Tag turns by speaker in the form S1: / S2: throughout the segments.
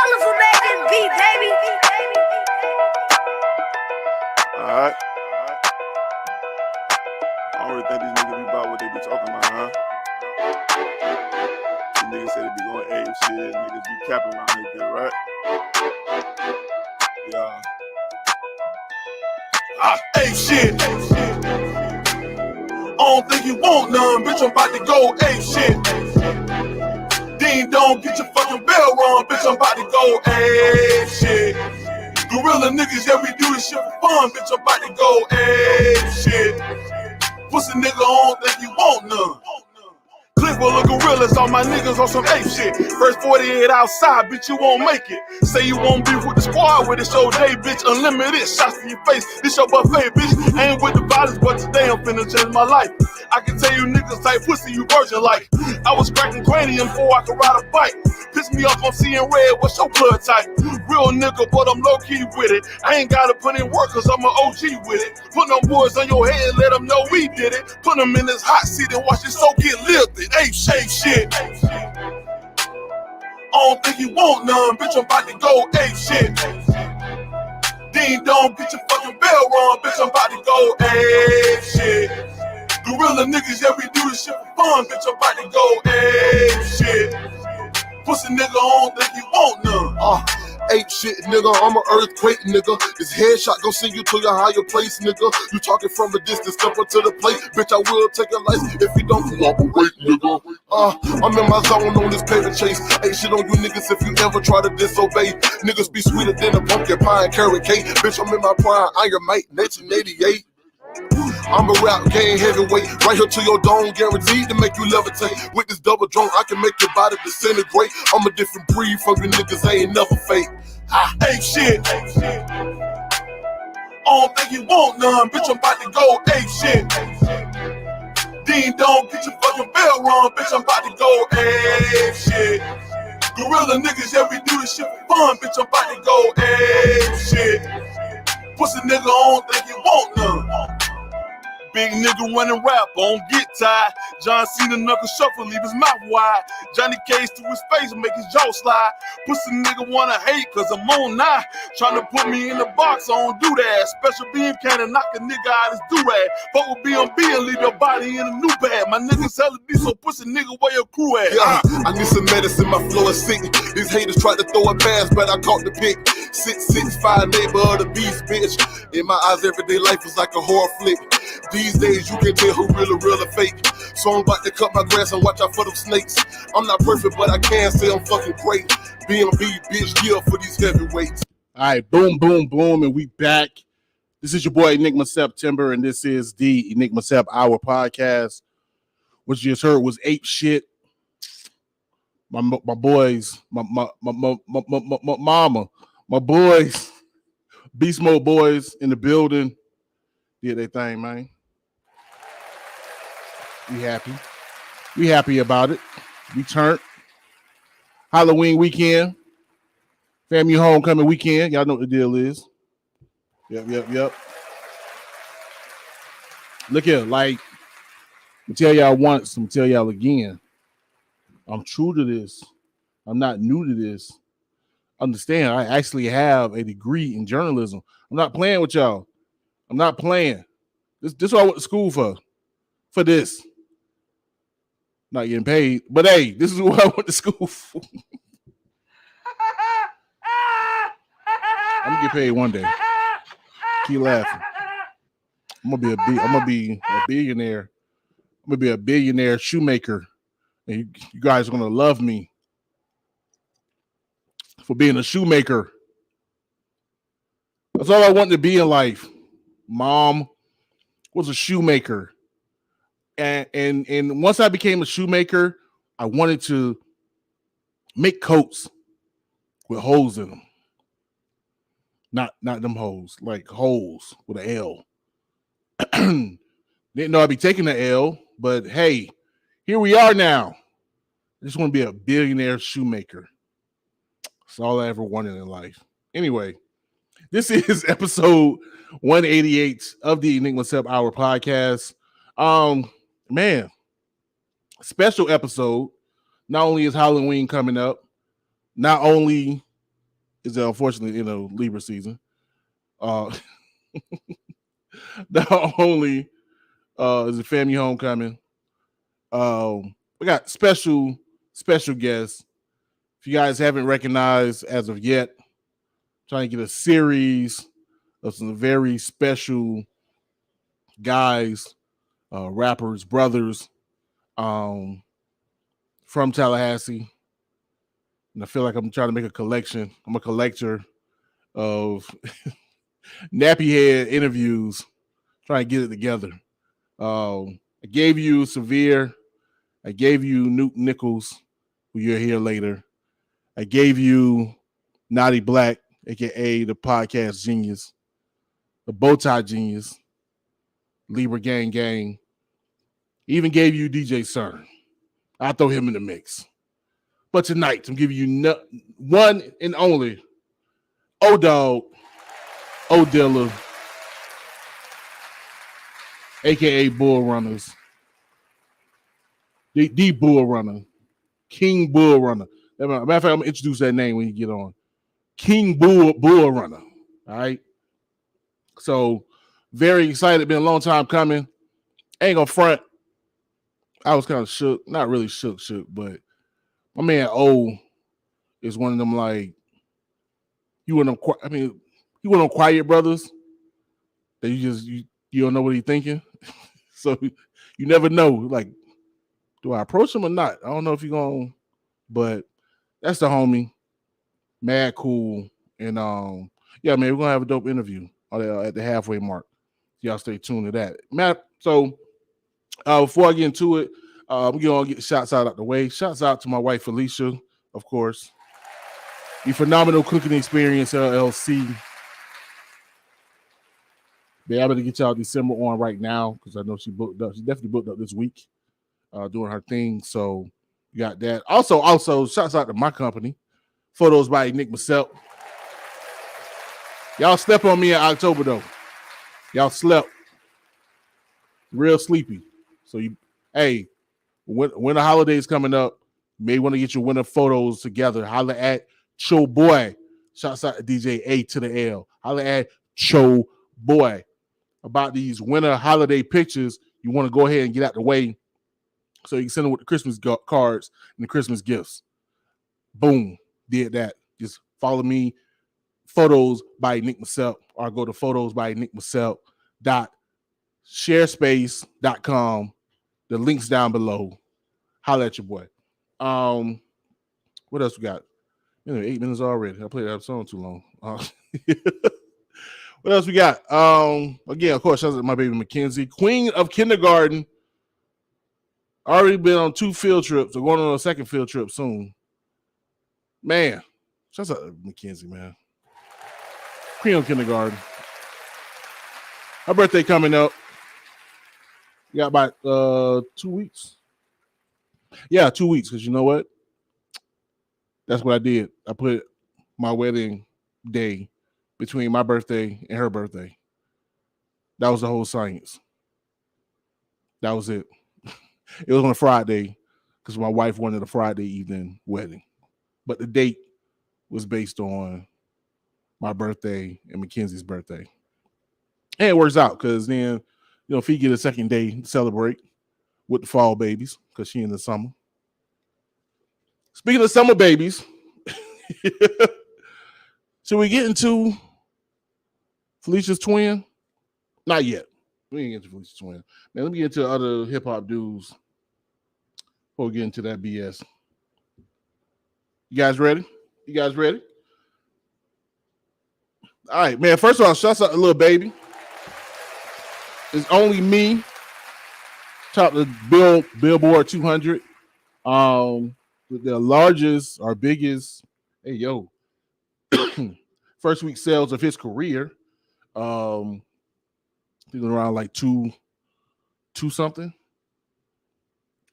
S1: Alum for making beat, baby.
S2: Alright. I don't really think these niggas be about what they be talking about, huh? These niggas say they be going Ape shit, niggas be capping around this bitch, right? Yeah. Ape shit. I don't think you want none, bitch. I'm about to go ape shit. Ding dong, get your fucking bell rung, bitch. I'm about to go ape shit. Gorilla niggas, yeah, we do this shit for fun, bitch. I'm about to go ape shit. Pussy nigga, I don't think you want none. Click full of gorillas, all my niggas on some ape shit. First 48 outside, bitch, you won't make it. Say you won't be with the squad with this your day, bitch. Unlimited shots to your face, this your buffet, bitch. I ain't with the violence, but today I'm finna change my life. I can tell you niggas type pussy, you virgin like. I was cracking cranium before I could ride a bike. Piss me off, I'm seeing red, what's your blood type? Real nigga, but I'm low-key with it. I ain't gotta put in work, cause I'm an OG with it. Put them boys on your head, let them know we did it. Put them in this hot seat and watch it so get lifted. Ape shit. I don't think you want none, bitch. I'm about to go ape shit. Ding dong, get your fucking bell rung, bitch. I'm about to go ape shit. Gorilla niggas, yeah, we do this shit for fun, bitch. I'm about to go ape shit. Pussy nigga, I don't think you want none.
S3: Ape shit, nigga, I'm an earthquake, nigga. This headshot gon' send you to your higher place, nigga. You talking from a distance, step up to the plate. Bitch, I will take a license if you don't cooperate, nigga. I'm in my zone on this paper chase. Ain't shit on you niggas if you ever try to disobey. Niggas be sweeter than a pumpkin pie and carrot cake. Bitch, I'm in my prime, Iron Mike, 1988. I'm a rap game heavyweight, right here to your dome, guaranteed to make you levitate. With this double drone, I can make your body disintegrate. I'm a different breed from you niggas, I ain't never fake.
S2: Ape shit. I don't think you want none, bitch. I'm about to go ape shit. Ding dong, get your fucking bell rung, bitch. I'm about to go ape shit. Gorilla niggas, yeah, we do this shit for fun, bitch. I'm about to go ape shit. Pussy nigga, I don't think you want none. Big nigga running rap, on get tired. John Cena knuckle shuffle, leave his mouth wide. Johnny Cage to his face, make his jaw slide. Pussy nigga wanna hate, cause I'm on now. Trying to put me in the box, I don't do that. Special beam cannon, knock a nigga out his do-rag. Fuck with BMB and leave your body in a new bag. My niggas hella be so pussy nigga, where your crew at?
S3: Yeah, I need some medicine, my flow is sick. These haters tried to throw a pass, but I caught the pick. 6'5" neighbor of the beast, bitch. In my eyes, everyday life is like a horror flick. These days, you can tell who real or fake. So I'm about to cut my grass and watch out for them snakes. I'm not perfect, but I can say I'm fucking great. B&B, bitch, yeah, for these heavyweights.
S4: All right, boom, boom, boom, and we back. This is your boy, Enigma September, and this is the Enigma Sept Hour podcast. What you just heard was Ape Shit. My boys, my mama, my boys, BeastModeBoyz in the building. Did their thing, man. We happy. We happy about it. We turned. Halloween weekend. Family homecoming weekend. Y'all know what the deal is. Yep. Look here, like, I'm tell y'all once, I'm tell y'all again. I'm true to this. I'm not new to this. Understand, I actually have a degree in journalism. I'm not playing with y'all. I'm not playing. This is what I went to school for. For this. Not getting paid. But hey, this is what I went to school for. I'm gonna get paid one day. Keep laughing. I'm gonna be a billionaire. I'm gonna be a billionaire shoemaker. And you guys are gonna love me for being a shoemaker. That's all I wanted to be in life. Mom was a shoemaker. And once I became a shoemaker, I wanted to make coats with holes in them. Not them holes, like holes with an L. Didn't know I'd be taking the L, but hey, here we are now. I just want to be a billionaire shoemaker. That's all I ever wanted in life. Anyway, this is episode 188 of the Enigma Sept Hour podcast. Man, special episode. Not only is Halloween coming up, not only is unfortunately Libra season. Not only is a family homecoming, we got special guests. If you guys haven't recognized as of yet, trying to get a series of some very special guys, rappers, brothers, from Tallahassee. And I feel like I'm trying to make a collection. I'm a collector of Nappy Head interviews, trying to get it together. I gave you Severe. I gave you Nook Nicklez, who you'll hear later. I gave you Naughty Black, a.k.a. the podcast genius, the Bowtie genius, Libra Gang Gang. Even gave you DJ S.A.N D. I'll throw him in the mix. But tonight, I'm giving you one and only O-Dog, O-Dilla, a.k.a. Bull Runners. The Bull Runner. King Bull Runner. Matter of fact, I'm going to introduce that name when you get on. King Bull Runner. All right? So, very excited. Been a long time coming. Ain't gonna front. I was kind of shook. Not really shook, but my man O is one of them, like, you one of them quiet brothers that you don't know what he's thinking. So you never know. Like, do I approach him or not? I don't know if you're going to, but that's the homie. Mad cool. And yeah, man, we're gonna have a dope interview at the halfway mark. Y'all stay tuned to that. Matt, so before I get into it, we're gonna get the shouts out the way. Shouts out to my wife Felicia, of course. The Phenomenal Cooking Experience LLC. Be able to get y'all December on right now because I know she booked up. She definitely booked up this week, doing her thing. So you got that. Also, shouts out to my company, Photos by Enigma Sept. Y'all slept on me in October though. Y'all slept real sleepy. So when the holidays coming up, you may want to get your winter photos together. Holla at Cho Boy. Shouts out to DJ A to the L. Holla at Cho Boy. About these winter holiday pictures, you want to go ahead and get out the way so you can send them with the Christmas cards and the Christmas gifts. Boom. Did that. Just follow me. Photos by Enigma Sept, or go to photosbyenigmasept.sharespace.com. The link's down below. Holla at your boy. What else we got? 8 minutes already. I played that song too long. What else we got? Again, of course, shout out to my baby Mackenzie, Queen of Kindergarten. Already been on 2 field trips. We're going on a second field trip soon. Man, shout out to Mackenzie, man. Queen of Kindergarten. Her birthday coming up. We got about 2 weeks. Yeah, 2 weeks, because you know what? That's what I did. I put my wedding day between my birthday and her birthday. That was the whole science. That was it. It was on a Friday because my wife wanted a Friday evening wedding. But the date was based on my birthday and Mackenzie's birthday. And it works out because then, if he get a second day to celebrate with the fall babies because she in the summer. Speaking of summer babies, should we get into Felicia's twin? Not yet. We ain't get into Felicia's twin. Man, let me get into other hip-hop dudes before we get into that BS. You guys ready? All right, man. First of all, shouts out to Lil Baby. It's only me. Top of the Billboard 200. The largest or biggest. Hey, yo. First week sales of his career. I think around like two something.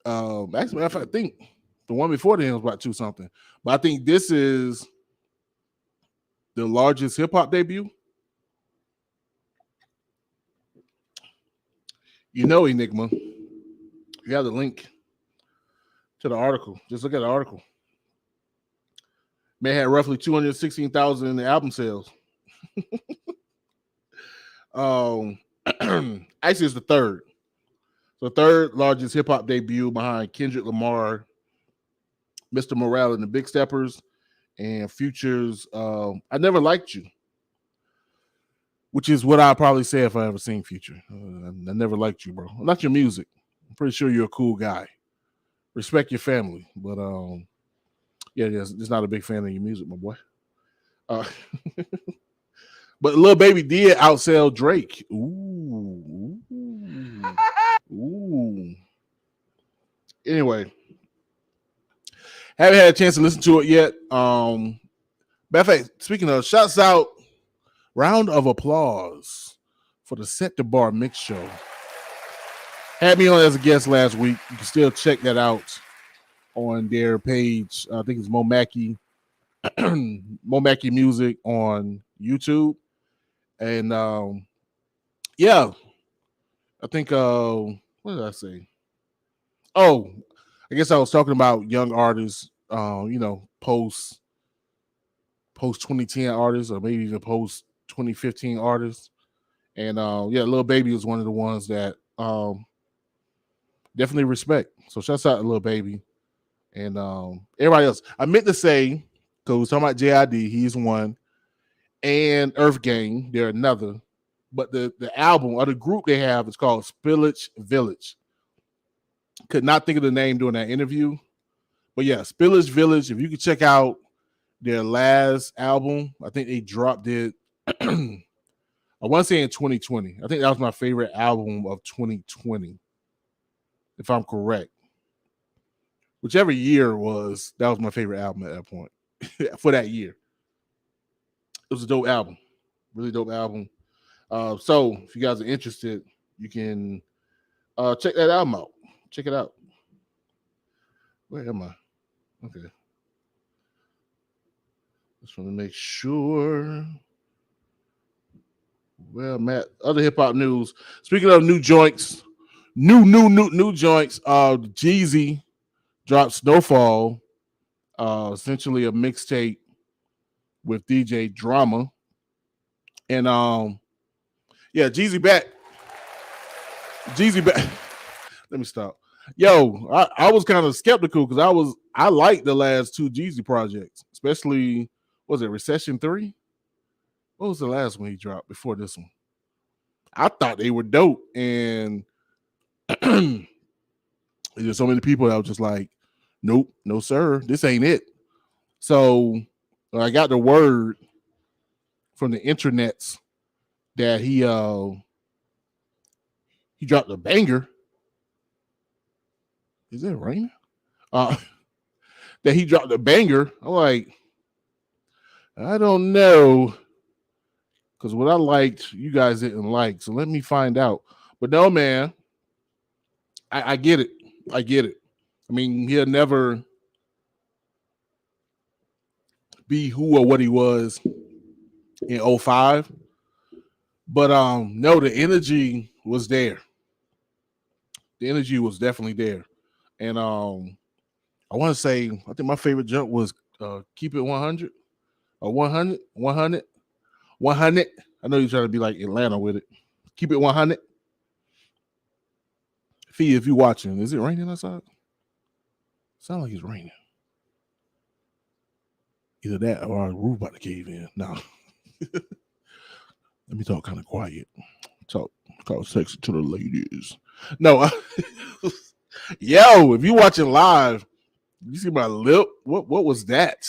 S4: Actually, I think the one before then was about 2 something. But I think this is the largest hip hop debut. Enigma. You have the link to the article. Just look at the article. Man had roughly 216,000 in the album sales. Actually, it's the third. So third largest hip hop debut behind Kendrick Lamar, Mr. Morale and the Big Steppers, and Future's I Never Liked You, which is what I'd probably say if I ever seen Future. I never liked you, bro. Not your music. I'm pretty sure you're a cool guy. Respect your family, but yeah, just not a big fan of your music, my boy. But Lil Baby did outsell Drake. Ooh. Anyway, haven't had a chance to listen to it yet. Matter of fact, speaking of, shouts out, round of applause for the Set the Bar Mix Show. Had me on as a guest last week. You can still check that out on their page. I think it's Mo Mackey Music on YouTube. And yeah, I think what did I say? Oh, I guess I was talking about young artists, post 2010 artists, or maybe even post 2015 artists. And yeah, Lil Baby was one of the ones that definitely respect. So shouts out to Lil Baby and everybody else. I meant to say, because we're talking about JID, he's one, and Earth Gang, they're another. But the album or the group they have is called Spillage Village. Could not think of the name during that interview. But yeah, Spillage Village. If you could check out their last album, I think they dropped it. I want to say in 2020. I think that was my favorite album of 2020, if I'm correct. Whichever year it was, that was my favorite album at that point for that year. It was a dope album, really dope album. So if you guys are interested, you can check that album out. Check it out. Where am I? Okay. Just want to make sure. Well, Matt, other hip hop news. Speaking of new joints, new joints. Jeezy dropped Snowfall, essentially a mixtape with DJ Drama, and yeah, Jeezy back. Let me stop. Yo, I was kind of skeptical because I liked the last two Jeezy projects, especially was it Recession 3? What was the last one he dropped before this one? I thought they were dope, and there's so many people that was just like, nope, no sir, this ain't it. So I got the word from the internets that he dropped a banger. Is it raining? That he dropped a banger. I'm like, I don't know. Because what I liked, you guys didn't like. So let me find out. But no, man, I get it. I get it. I mean, he'll never be who or what he was in 05. But no, the energy was there. The energy was definitely there. And I want to say, I think my favorite jump was Keep It 100 or 100. I know you're trying to be like Atlanta with it. Keep It 100. Fee, if you're watching, is it raining outside? Sound like it's raining. Either that or our roof about to cave in. No. Let me talk kind of quiet. Talk sexy to the ladies. No. Yo, if you watching live, you see my lip? What was that?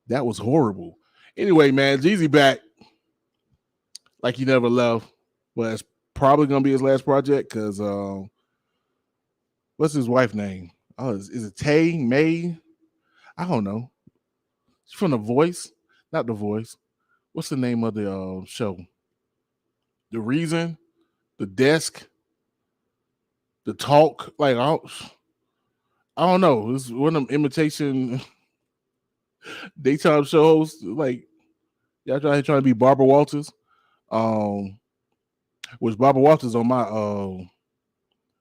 S4: That was horrible. Anyway, man, Jeezy back like he never left, but it's probably gonna be his last project because what's his wife's name? Oh, is it Tay May? I don't know. She's from The Voice, not The Voice. What's the name of the show? The Reason, The Desk, The Talk. Like I don't know. It's one of them imitation daytime show hosts. Like y'all trying to be Barbara Walters. Which Barbara Walters on my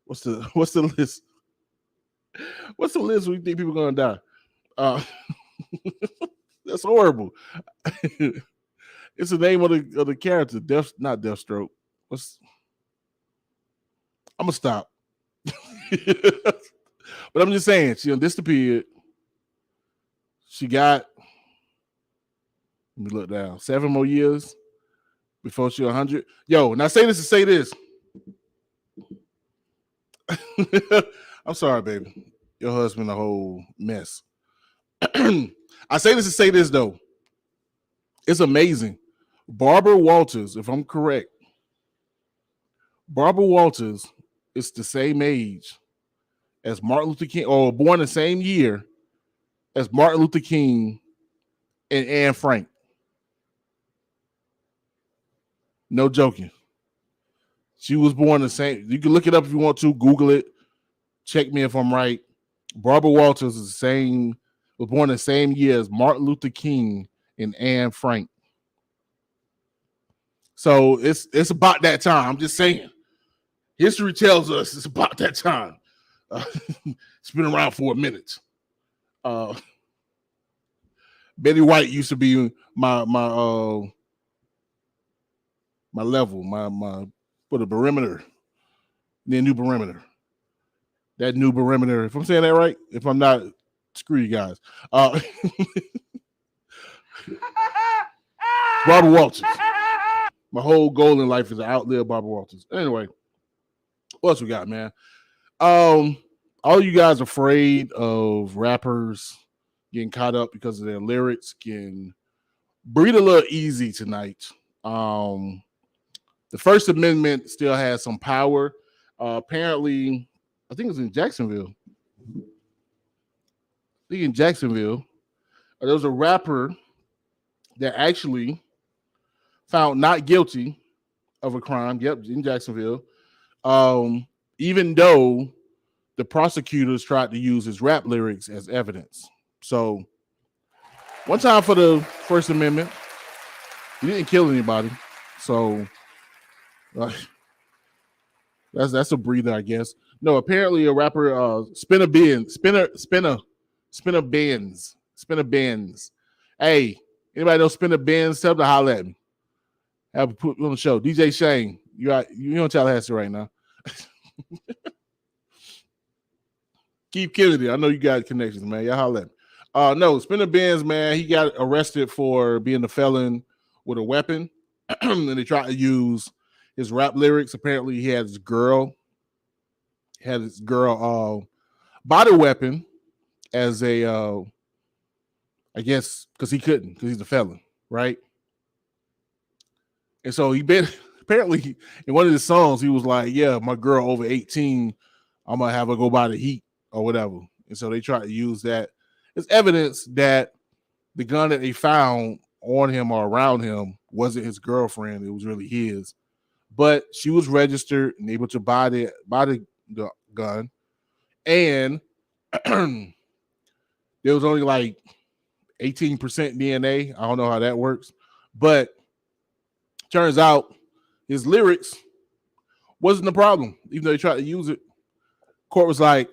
S4: what's the list? What's the list we think people gonna die? That's horrible. It's the name of the character. Not Deathstroke. I'm gonna stop. But I'm just saying, she disappeared. She got, let me look down, 7 more years before she's 100. Yo, and I say this to say this. I'm sorry, baby. Your husband a whole mess. I say this to say this, though. It's amazing. Barbara Walters, if I'm correct, Barbara Walters is the same age as Martin Luther King, or born the same year as Martin Luther King and Anne Frank. No joking. She was born the same. You can look it up if you want to. Google it. Check me if I'm right. Barbara Walters is was born the same year as Martin Luther King and Anne Frank. So it's about that time. I'm just saying. History tells us it's about that time. It's been around for a minute. Betty White used to be my level, my for the barometer, the new barometer. That new barometer. If I'm saying that right, if I'm not, screw you guys. Barbara Walters. My whole goal in life is to outlive Barbara Walters. Anyway, what else we got, man? All you guys afraid of rappers getting caught up because of their lyrics can breathe a little easy tonight. The First Amendment still has some power. Apparently, I think it's in Jacksonville. There was a rapper that actually found not guilty of a crime. Yep, in Jacksonville. Even though the prosecutors tried to use his rap lyrics as evidence. So, one time for the First Amendment, he didn't kill anybody. So, that's a breather, I guess. No, apparently a rapper, Spinabenz. Hey, anybody know Spinabenz? Tell them to holler at me. Have a put on the show. DJ Shane, you on Tallahassee right now. Keep killing it. I know you got connections, man. Y'all holler at me. No, Spinabenz, man, he got arrested for being a felon with a weapon. And they tried to use his rap lyrics. Apparently, he had his girl body weapon as a I guess because he couldn't, because he's a felon, right? And so apparently in one of his songs, he was like, yeah, my girl over 18, I'm gonna have her go by the heat or whatever. And so they tried to use that as evidence that the gun that they found on him or around him wasn't his girlfriend, it was really his. But she was registered and able to buy the gun. And there was only like 18% DNA. I don't know how that works. But turns out his lyrics wasn't the problem, even though they tried to use it. Court was like,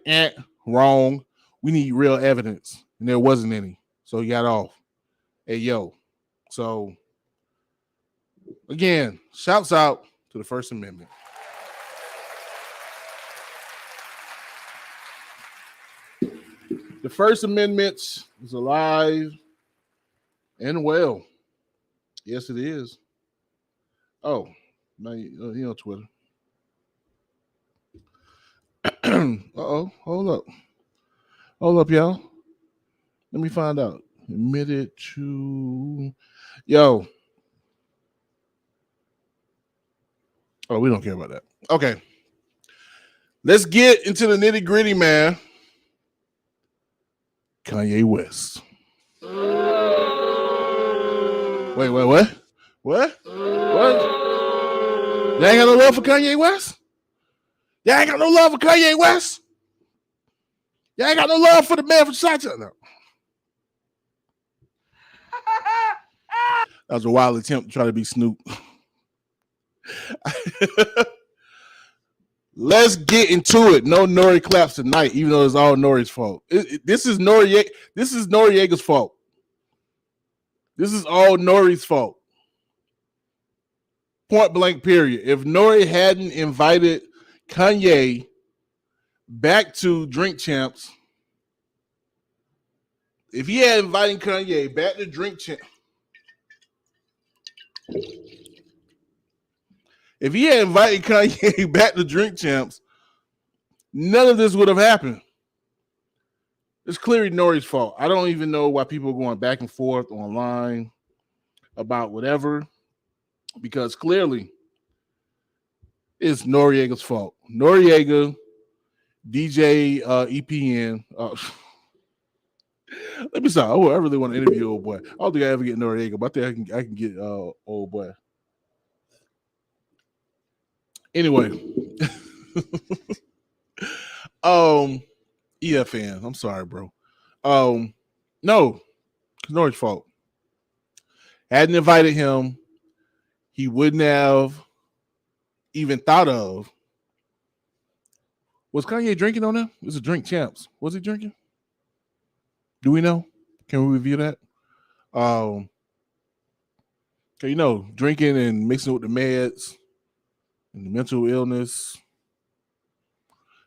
S4: wrong. We need real evidence. And there wasn't any. So he got off. Hey, yo. So, again, shouts out to the First Amendment. The First Amendment is alive and well. Yes, it is. Oh, now you on Twitter. Uh-oh, hold up, y'all. Let me find out. Admitted to... Yo. Oh, we don't care about that. Okay. Let's get into the nitty-gritty, man. Kanye West. Wait, what? What? You ain't got no love for Kanye West? You ain't got no love for Kanye West? You ain't got no love for the man from Shotgun? No. That was a wild attempt to try to be Snoop. Let's get into it. No Nori claps tonight, even though it's all Nori's fault. This is Noriega's fault. This is all Nori's fault. Point blank, period. If Nori hadn't invited Kanye back to Drink Champs, if he had invited Kanye back to Drink Champs, if he had invited Kanye back to Drink Champs, none of this would have happened. It's clearly Nori's fault. I don't even know why people are going back and forth online about whatever, because clearly it's Noriega's fault. Noriega, DJ EPN. Let me stop. Oh, I really want to interview old boy. I don't think I ever get Noriega, but I think I can get old boy. Anyway, EFN. I'm sorry, bro. No, it's Nori's fault. Hadn't invited him, he wouldn't have even thought of. Was Kanye drinking on them? It was a Drink Champs. Was he drinking? Do we know? Can we review that? Okay, you know, drinking and mixing with the meds and the mental illness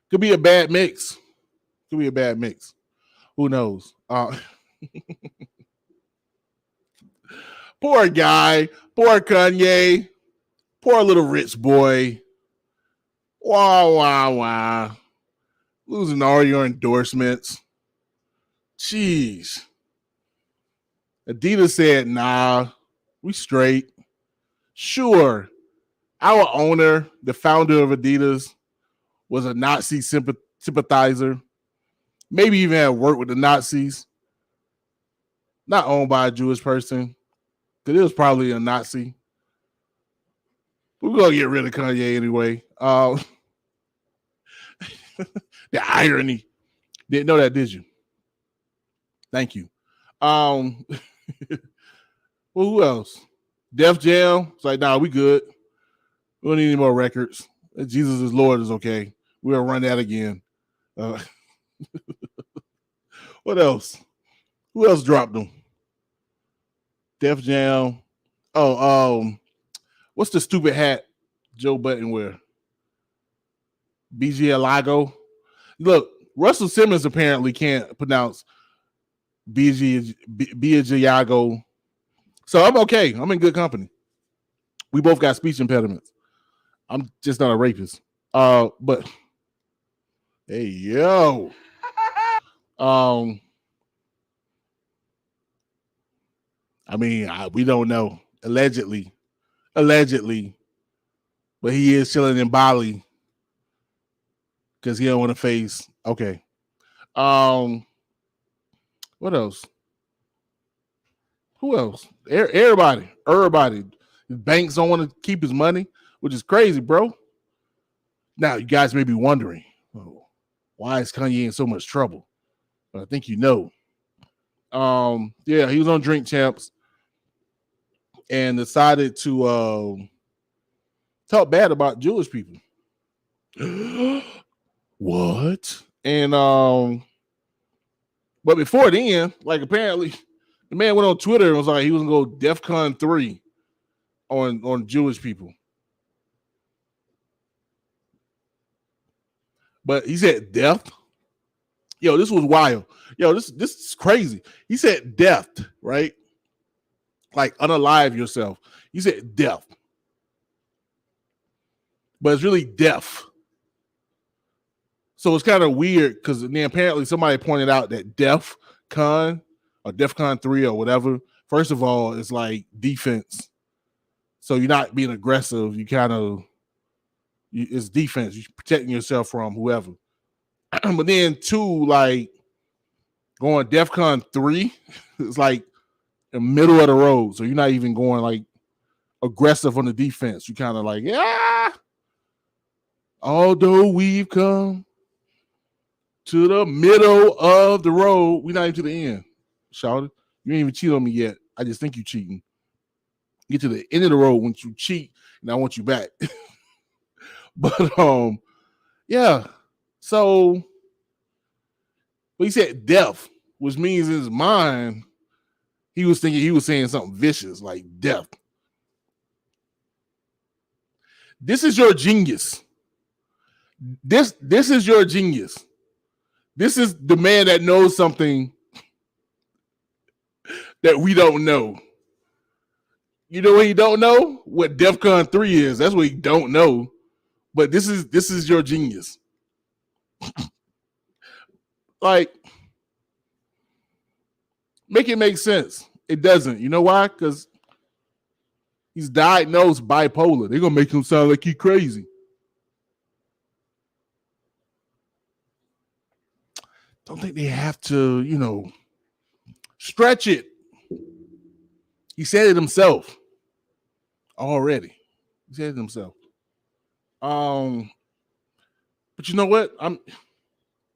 S4: could be a bad mix. Could be a bad mix. Who knows? Poor guy. Poor Kanye. Poor little rich boy. Wow. Losing all your endorsements. Jeez. Adidas said, nah, we straight. Sure, our owner, the founder of Adidas, was a Nazi sympathizer. Maybe even had worked with the Nazis. Not owned by a Jewish person, because it was probably a Nazi. We're going to get rid of Kanye anyway. The irony. Didn't know that, did you? Thank you. Well, who else? Def Jam. It's like, nah, we good. We don't need any more records. Jesus is Lord is okay. We'll run that again. What else? Who else dropped them? Def Jam. What's the stupid hat Joe Budden wear? BG Alago. Look, Russell Simmons apparently can't pronounce Biagiago. So I'm okay. I'm in good company. We both got speech impediments. I'm just not a rapist. But hey, yo. I mean, we don't know. Allegedly, but he is chilling in Bali because he don't want to face. Okay. What else? Who else? Everybody. Banks don't want to keep his money, which is crazy, bro. Now, you guys may be wondering, why is Kanye in so much trouble? But I think you know. Yeah, he was on Drink Champs and decided to talk bad about Jewish people. What? And but before then, like apparently the man went on Twitter and was like he was gonna go DEFCON 3 on Jewish people. But he said death. Yo, this was wild. Yo, this is crazy. He said death, right? Like unalive yourself. He said death. But it's really deaf. So it's kind of weird because then apparently somebody pointed out that DEFCON or DEFCON 3 or whatever, first of all, it's like defense. So you're not being aggressive. You kind of, it's defense. You're protecting yourself from whoever. But then two, like going DEFCON 3, it's like the middle of the road. So you're not even going like aggressive on the defense. You kind of like, yeah. Although we've come to the middle of the road, we're not even to the end. Shouted, you ain't even cheat on me yet. I just think you cheating. Get to the end of the road when you cheat, and I want you back. But yeah. So, but he said death, which means in his mind, He was thinking he was saying something vicious like death. This is your genius. This is your genius. This is the man that knows something that we don't know. You know what he don't know? What DEFCON 3 is. That's what he don't know. But this is your genius. Like, make it make sense. It doesn't. You know why? Because he's diagnosed bipolar. They're going to make him sound like he's crazy. Don't think they have to, stretch it. He said it himself already. He said it himself. But you know what? I'm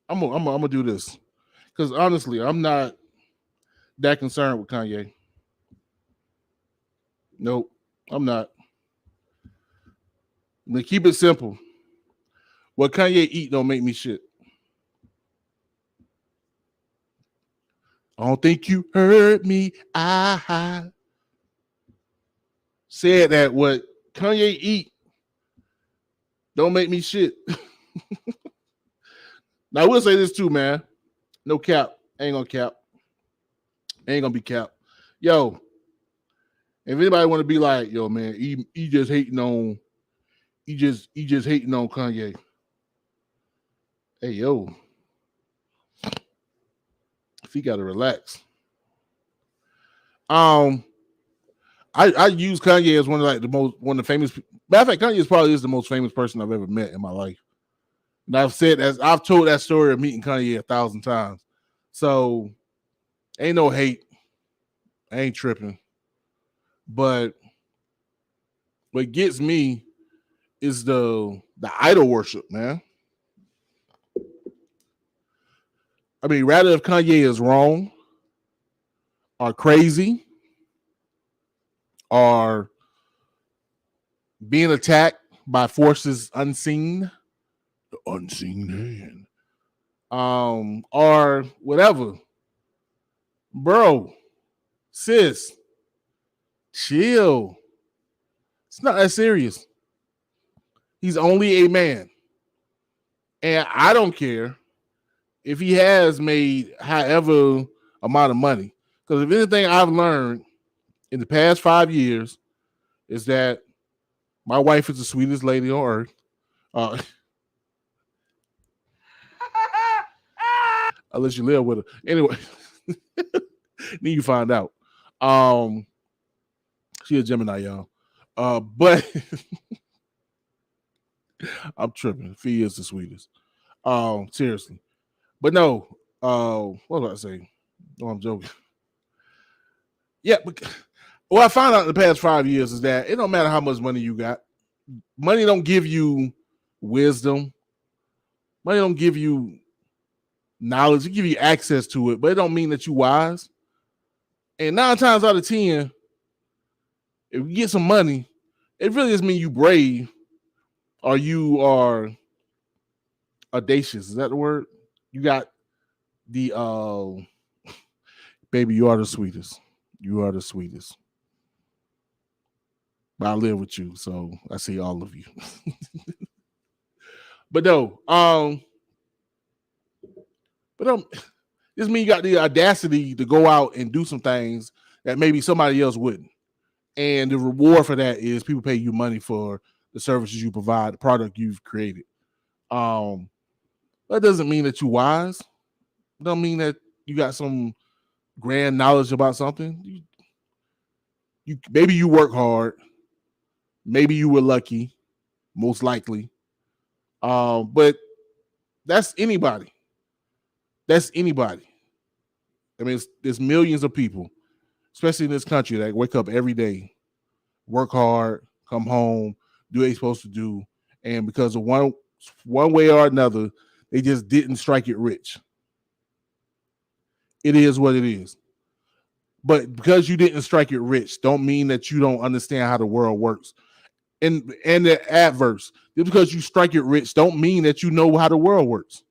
S4: gonna do this because honestly, I'm not that concerned with Kanye. Nope, I'm not. I'm gonna keep it simple. What Kanye eat don't make me shit. I don't think you heard me. I said that what Kanye eat don't make me shit. Now, I will say this too, man. No cap. Ain't gonna cap. Ain't gonna be cap. Yo, if anybody want to be like, yo, man, he just hating on, he just hating on Kanye. Hey, yo. If he gotta relax. I use Kanye as one of the famous. Matter of fact, Kanye probably is the most famous person I've ever met in my life. And I've told that story of meeting Kanye 1,000 times. So ain't no hate. I ain't tripping. But what gets me is the idol worship, man. I mean, rather if Kanye is wrong or crazy or being attacked by forces unseen, the unseen hand, or whatever, bro, sis, chill. It's not that serious. He's only a man. And I don't care if he has made however amount of money. Because if anything I've learned in the past 5 years is that my wife is the sweetest lady on earth. Unless you live with her. Anyway, then you find out. She a Gemini, y'all. But I'm tripping. Fee is the sweetest. Seriously. But no, what was I saying? No, I'm joking. Yeah, but what I found out in the past 5 years is that it don't matter how much money you got. Money don't give you wisdom. Money don't give you knowledge. It give you access to it, but it don't mean that you wise. And 9 times out of 10, if you get some money, it really just means you brave or you are audacious. Is that the word? You got the baby, you are the sweetest. You are the sweetest. But I live with you, so I see all of you. But no, this means you got the audacity to go out and do some things that maybe somebody else wouldn't. And the reward for that is people pay you money for the services you provide, the product you've created. That doesn't mean that you're wise. It don't mean that you got some grand knowledge about something. You maybe you work hard. Maybe you were lucky, most likely. But that's anybody. That's anybody. I mean, there's millions of people, especially in this country, that wake up every day, work hard, come home, do what they're supposed to do, and because of one way or another, they just didn't strike it rich. It is what it is. But because you didn't strike it rich, don't mean that you don't understand how the world works. And the adverse, just because you strike it rich, don't mean that you know how the world works.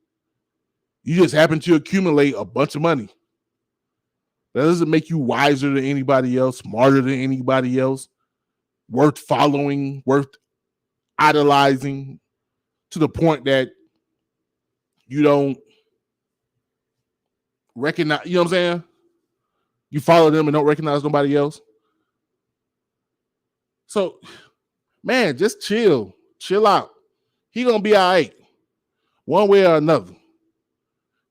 S4: You just happen to accumulate a bunch of money. That doesn't make you wiser than anybody else, smarter than anybody else, worth following, worth idolizing to the point that you don't recognize, you know what I'm saying? You follow them and don't recognize nobody else. So, man, just chill. Chill out. He gonna be all right. One way or another.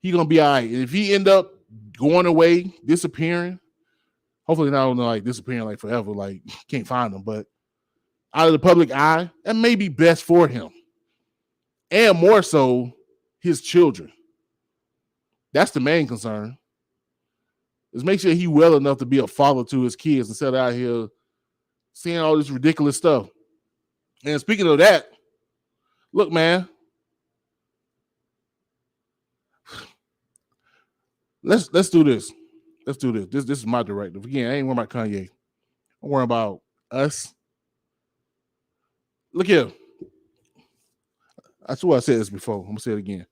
S4: He gonna be all right. And if he end up going away, disappearing, hopefully not like disappearing like forever, like can't find him, but out of the public eye, that may be best for him. And more so, his children. That's the main concern. Is make sure he well enough to be a father to his kids instead of out here seeing all this ridiculous stuff. And speaking of that, look, man, let's do this. Let's do this. This is my directive. Again, I ain't worrying about Kanye. I'm worrying about us. Look here. I swear I said this before. I'm gonna say it again.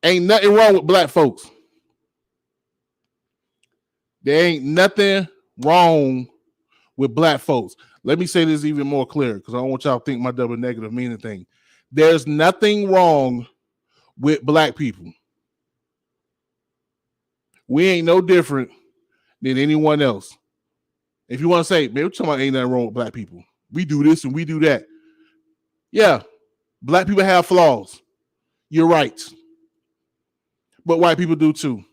S4: Ain't nothing wrong with black folks. There ain't nothing wrong with black folks. Let me say this even more clear because I don't want y'all to think my double negative meaning thing. There's nothing wrong with black people. We ain't no different than anyone else. If you want to say, man, we're talking about ain't nothing wrong with black people. We do this and we do that. Yeah, black people have flaws. You're right. But white people do too.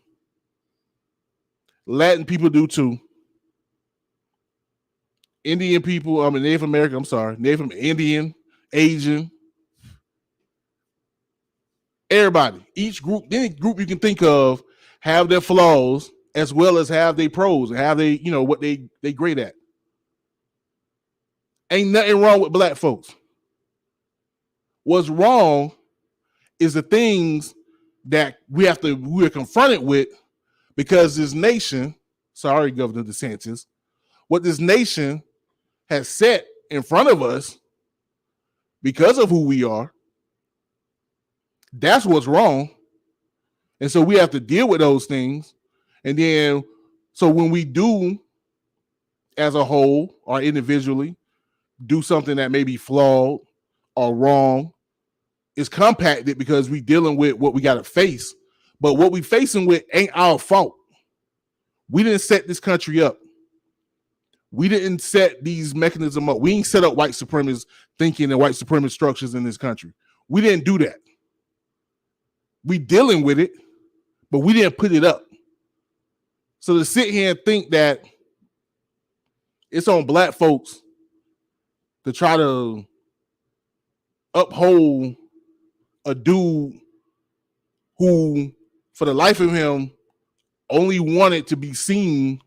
S4: Latin people do too. Indian people, Native American, Native Indian, Asian. Everybody, each group, any group you can think of have their flaws as well as have their pros and have they, what they great at. Ain't nothing wrong with black folks. What's wrong is the things that we're confronted with because this nation, sorry, Governor DeSantis, what this nation has set in front of us because of who we are, that's what's wrong. And so we have to deal with those things. And then, so when we do, as a whole or individually, do something that may be flawed or wrong, it's compacted because we dealing with what we got to face. But what we facing with ain't our fault. We didn't set this country up. We didn't set these mechanisms up. We ain't set up white supremacist thinking and white supremacist structures in this country. We didn't do that. We dealing with it, but we didn't put it up. So to sit here and think that it's on black folks to try to uphold a dude who, for the life of him, only wanted to be seen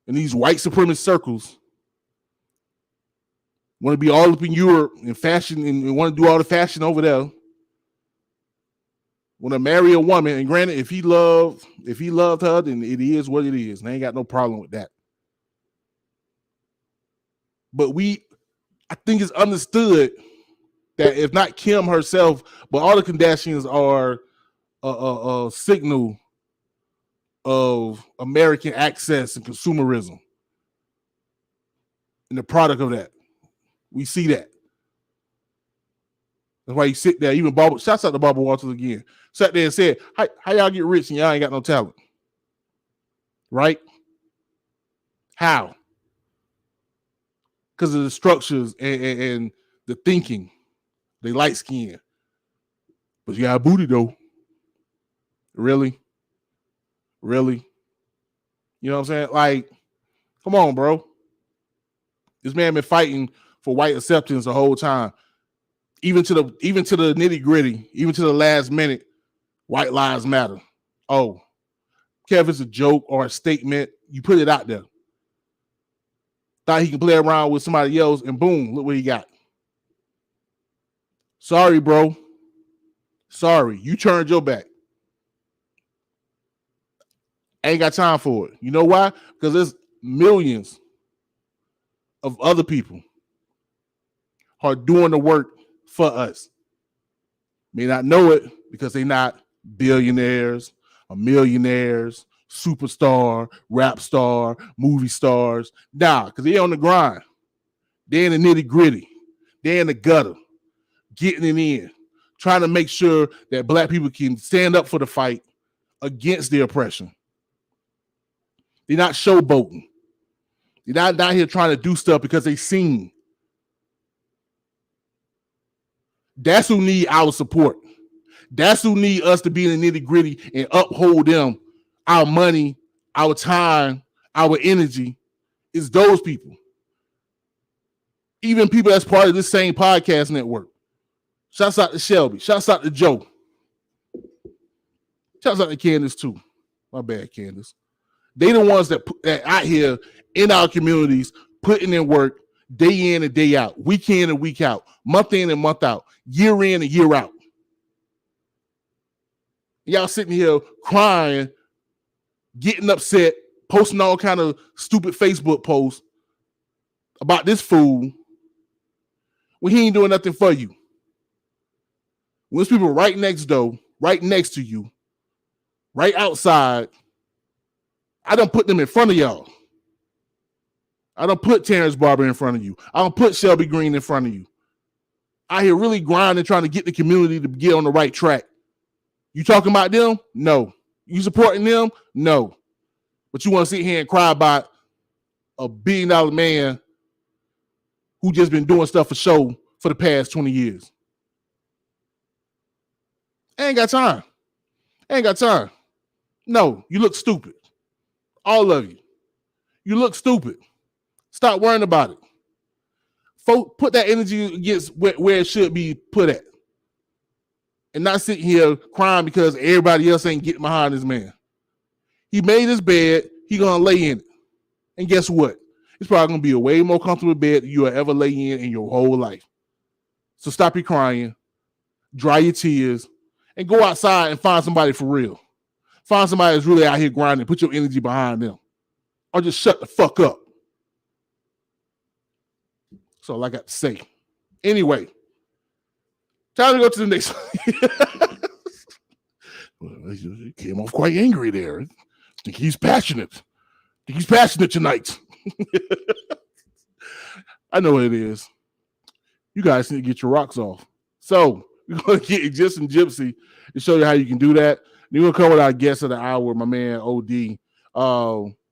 S4: in these white supremacist circles, want to be all up in Europe and fashion and want to do all the fashion over there, want to marry a woman. And granted, if he loved her, then it is what it is. And I ain't got no problem with that. But I think it's understood that if not Kim herself, but all the Kardashians are a signal of American access and consumerism and the product of that. We see that. That's why you sit there. Even Barbara, shouts out to Barbara Walters again. Sat there and said, how y'all get rich and y'all ain't got no talent? Right? How? Because of the structures and the thinking. They light skin. But you got a booty though. Really? Really? You know what I'm saying? Like, come on, bro. This man been fighting for white acceptance the whole time. Even to the nitty-gritty, even to the last minute, white lives matter. Oh, care if it's a joke or a statement, you put it out there. Thought he could play around with somebody else, and boom, look what he got. Sorry, bro. Sorry. You turned your back. Ain't got time for it. You know why? Because there's millions of other people who are doing the work for us. May not know it because they're not billionaires or millionaires. superstar, rap star, movie stars. Nah, because they on the grind. They in the nitty gritty. They in the gutter, getting it in, trying to make sure that black people can stand up for the fight against the oppression. They're not showboating. They're not here trying to do stuff because they seen. That's who need our support. That's who need us to be in the nitty gritty and uphold them. Our money, our time, our energy is those people. Even people that's part of this same podcast network. Shouts out to Shelby. Shouts out to Joe. Shouts out to Candace too. My bad, Candace. They the ones that out here in our communities putting in work day in and day out, week in and week out, month in and month out, year in and year out. Y'all sitting here crying, getting upset, posting all kind of stupid Facebook posts about this fool when he ain't doing nothing for you. When there's people right next door, right next to you, right outside, I don't put them in front of y'all. I don't put Terrence Barber in front of you. I don't put Shelby Green in front of you. I here really grinding, trying to get the community to get on the right track. You talking about them? No. You supporting them? No. But you want to sit here and cry about a $1 billion man who just been doing stuff for show for the past 20 years. I ain't got time. No, you look stupid. All of you. You look stupid. Stop worrying about it. Put that energy against where it should be put at. And not sitting here crying because everybody else ain't getting behind this man. He made his bed. He going to lay in it. And guess what? It's probably going to be a way more comfortable bed than you will ever lay in your whole life. So stop your crying. Dry your tears. And go outside and find somebody for real. Find somebody that's really out here grinding. Put your energy behind them. Or just shut the fuck up. That's all I got to say. Anyway. Time to go to the next. Well, he came off quite angry there. I think he's passionate. Tonight. I know what it is. You guys need to get your rocks off. So we're going to get just and Gypsy to show you how you can do that. We're going to come with our guest of the hour, my man OD.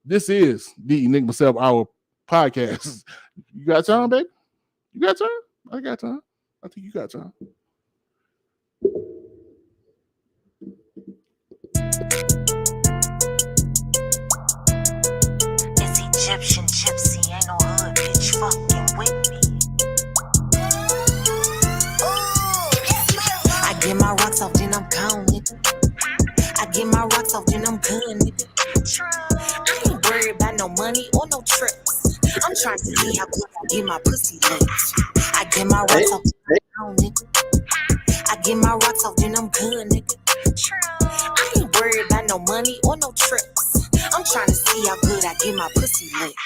S4: This is the Enigma Sept Hour podcast. You got time, baby? You got time? I got time. I think you got time.
S5: It's Egyptian Gypsy, ain't no hood bitch fucking with me. I get my rocks off, then I'm gone, nigga. I get my rocks off, then I'm good, nigga. I ain't worried about no money or no trips. I'm trying to see how good I get my pussy licked. I get my rocks off, then I'm gone, nigga. I get my rocks off, then I'm good, nigga. I ain't worried about no money or no trips. I'm trying to see how good I get my pussy licked.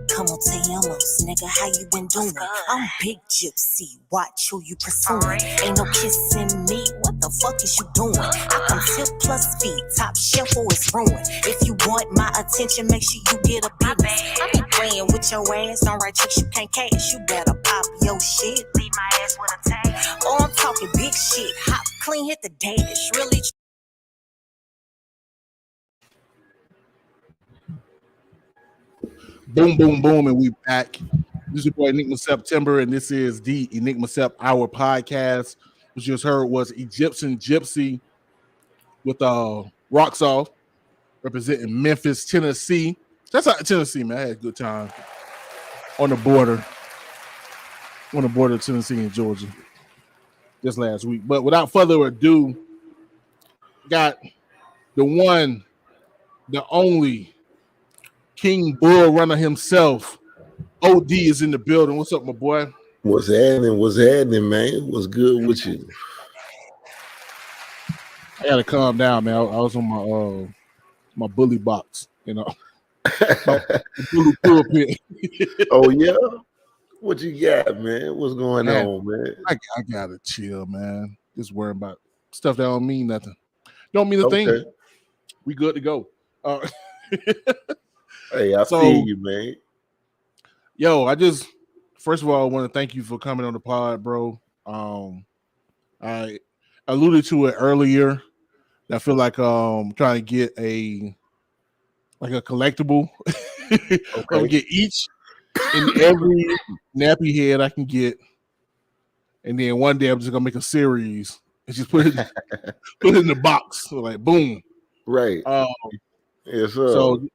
S5: Come on, Tamos, nigga, how you been doing? I'm Big Gypsy, watch who you pursuing. Ain't no kissing me, what the fuck is you doing? I come tip plus feet, top shelf or it's ruined. If you want my attention, make sure you get a business. I ain't playing with your ass, don't write checks you can't cash. You better pop your shit, leave my ass with a tag. Oh, I'm talking big shit, hop clean, hit the dash, really.
S4: Boom, boom, boom, and we back. This is your boy Enigma September, and this is the Enigma Sept Hour podcast. What you just heard was Egyptian Gypsy with Rocks Off, representing Memphis, Tennessee. That's out of Tennessee, man. I had a good time on the border of Tennessee and Georgia just last week. But without further ado, got the one, the only King Bull Runner himself. OD is in the building. What's up, my boy?
S6: What's happening, man? What's good with you?
S4: I gotta calm down, man. I was on my bully box, you know. My bully pulpit.
S6: Oh yeah? What you got, man? What's going on, man?
S4: I gotta chill, man. Just worrying about stuff that don't mean nothing. Don't mean a thing. We good to go.
S6: Hey, I
S4: So-
S6: feel you, man.
S4: Yo, first of all, I want to thank you for coming on the pod, bro. I alluded to it earlier. I feel like trying to get a collectible. I'm gonna get each and every nappy head I can get, and then one day I'm just gonna make a series and just put it in the box. So like boom.
S6: Right. Yes, sir.
S4: So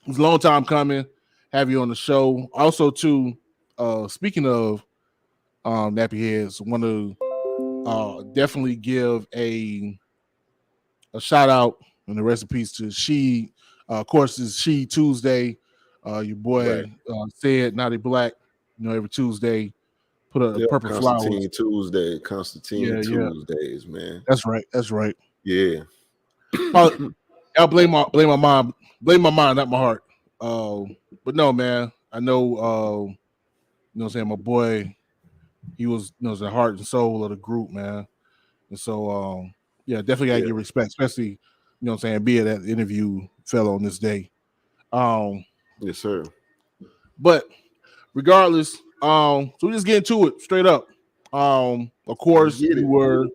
S4: it's a long time coming. Have you on the show. Also, too, speaking of nappy heads, want to definitely give a shout out and the rest in peace to She. Of course, it's She Tuesday. Your boy said Naughty Black. Every Tuesday, put a purple
S6: Constantine
S4: flowers.
S6: Constantine Tuesdays, man.
S4: That's right.
S6: Yeah.
S4: I'll blame my mind, not my heart. But no, man. I know. What I'm saying, my boy, he was the heart and soul of the group, man. And so, definitely gotta give respect, especially what I'm saying, being that interview fell on this day.
S6: Yes, sir.
S4: But regardless, so we just get into it straight up. Of course, you were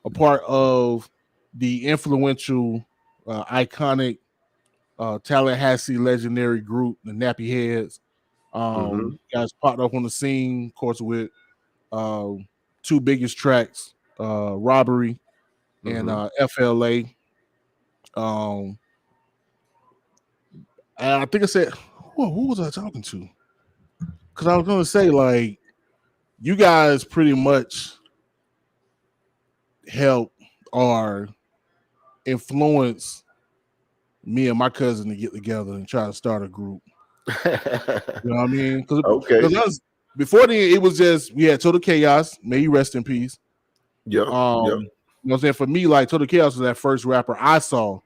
S4: a part of the influential, iconic, Tallahassee legendary group, the Nappy Headz. Guys popped up on the scene, of course, with two biggest tracks, Robbery and FLA. And I think I said, who was I talking to? Because I was going to say, like, you guys pretty much help or influence me and my cousin to get together and try to start a group. You know what I mean? Because before then, it was just, we had Total Chaos. May you rest in peace.
S6: Yeah.
S4: You know what I'm saying? For me, like, Total Chaos was that first rapper I saw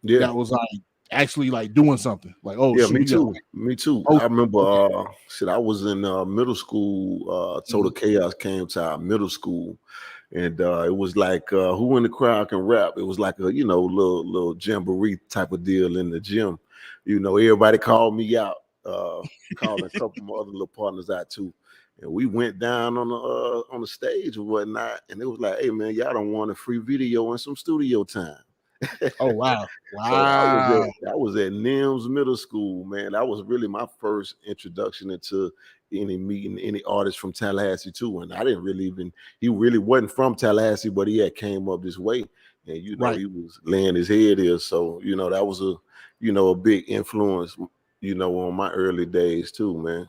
S4: that was like actually like doing something. Like,
S6: me too. I remember I was in middle school. Total Chaos came to our middle school, and it was like who in the crowd can rap. It was like a little jamboree type of deal in the gym. Everybody called me out, called a couple more other little partners out too. And we went down on the stage and whatnot, and it was like, hey man, y'all don't want a free video and some studio time.
S4: Oh wow.
S6: So I was at NIMS Middle School, man. That was really my first introduction into meeting any artist from Tallahassee too. And I didn't really he really wasn't from Tallahassee, but he had came up this way, and he was laying his head here. So that was a big influence, on my early days too, man.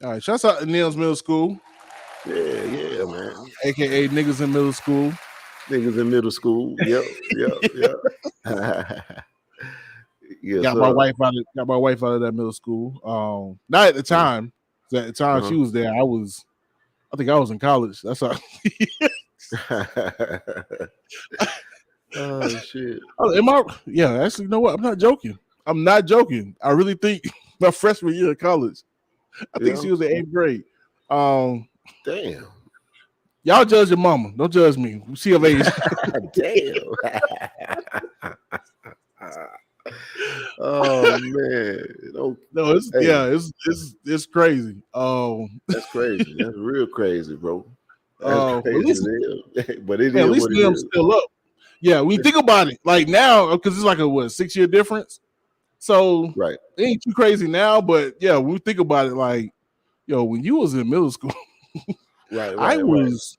S4: All right, shouts out to NIMS Middle School.
S6: Yeah, man.
S4: AKA niggas in middle school.
S6: Niggas in middle school. Yep. Yes,
S4: got my wife out of that middle school. Not at the time. At the time she was there, I think I was in college. That's how.
S6: Oh shit.
S4: Actually, you know what? I'm not joking. I really think my freshman year of college. I think she was in 8th grade.
S6: Damn.
S4: Y'all judge your mama. Don't judge me. She of age.
S6: Damn. Oh man.
S4: No, it's crazy.
S6: That's crazy. That's real crazy, bro.
S4: At least
S6: them
S4: still up. Yeah, when you think about it, like now, because it's like a 6-year difference. So it ain't too crazy now, but yeah, when we think about it, like, when you was in middle school, I was.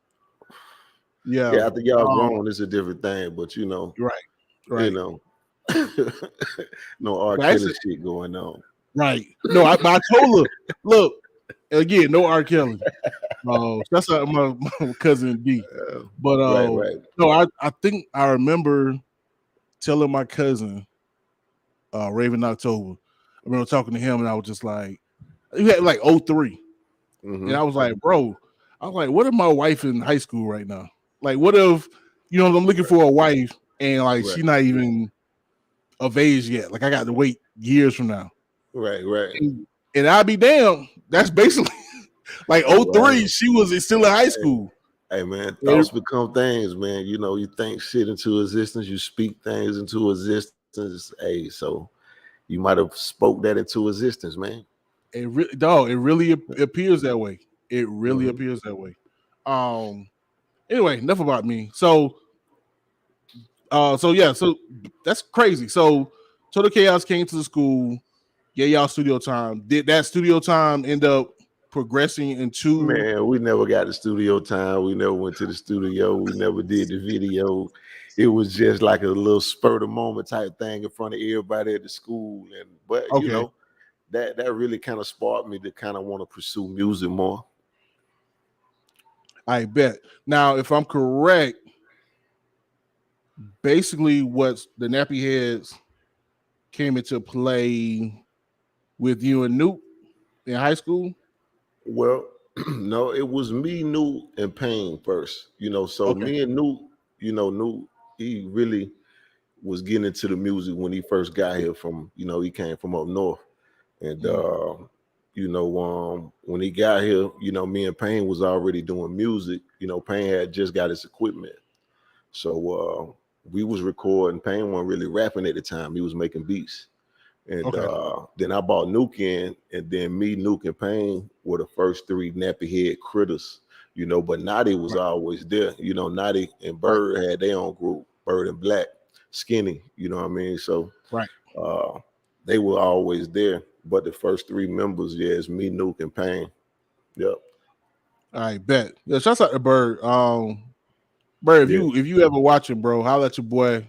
S4: Yeah,
S6: I think y'all grown. It's a different thing, but
S4: right.
S6: No R. Kelly shit going on.
S4: Right. No, I told her, look, again, no R. Kelly. That's my cousin D. But no, I think I remember telling my cousin, Raven October. I remember talking to him, and I was just like, he had like 03. And I was like, bro, what if my wife in high school right now? Like, what if, I'm looking for a wife and like she's not even of age yet? Like, I got to wait years from now.
S6: Right.
S4: And I'll be damned. That's basically like 03. She was still in high school.
S6: Hey man, thoughts become things, man. You think shit into existence. You speak things into existence. Hey, so you might have spoke that into existence, man.
S4: It really appears that way. It really appears that way. Anyway, enough about me. So that's crazy. So Total Chaos came to the school, y'all studio time. Did that studio time end up progressing into?
S6: Man, we never got the studio time. We never went to the studio. We never did the video. It was just like a little spur of moment type thing in front of everybody at the school. But you know, that really kind of sparked me to kind of want to pursue music more.
S4: I bet. Now, if I'm correct, basically what's the Nappy Headz came into play with you and Nook in high school?
S6: Well, no, it was me, Nook, and Payne first. You know, so me and Nook, Nook, he really was getting into the music when he first got here from, he came from up north. And when he got here, me and Payne was already doing music. Payne had just got his equipment. So we was recording. Payne wasn't really rapping at the time. He was making beats. And then I bought Nook in, and then me, Nook, and Payne were the first three Nappy Head critters, but Naughty was always there. Naughty and Bird had their own group, Bird and Black, Skinny, you know what I mean? So they were always there. But the first three members, it's me, Nook, and Payne. Yep.
S4: I bet. Yeah, shouts out to Bird. Bird, if you ever watching, bro, holla at your boy.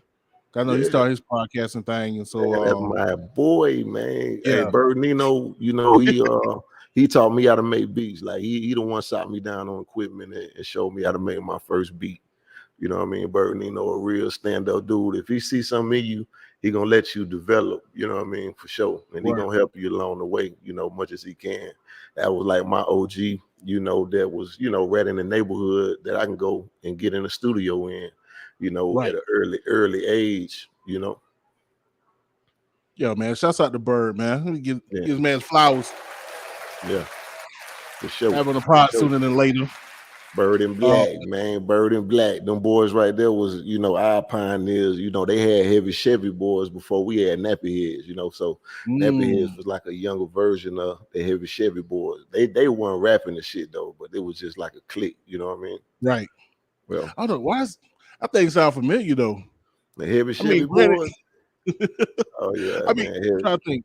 S4: I know he started his podcasting thing, and so
S6: that's my boy, man. Yeah. Hey, Bird Nino, he taught me how to make beats. Like he the one shot me down on equipment and showed me how to make my first beat. You know what I mean? Bird Nino, a real stand-up dude. If he sees something in you, he gonna let you develop, you know what I mean, for sure. And he gonna help you along the way, much as he can. That was like my OG, that was, right in the neighborhood that I can go and get in the studio in, at an early age, Yo,
S4: man, shouts out to Bird, man. Let me give his man flowers.
S6: Yeah. For sure.
S4: Having a pod sooner than later.
S6: Bird and Black, man. Bird and Black. Them boys right there was, our pioneers. They had heavy Chevy boys before we had Nappy Headz, so Nappy Headz was like a younger version of the heavy Chevy boys. They weren't rapping the shit though, but it was just like a clique, you know what I mean?
S4: Right.
S6: Well,
S4: I don't know why I think it sounds familiar though.
S6: The heavy Chevy boys. Oh yeah.
S4: I'm trying to think.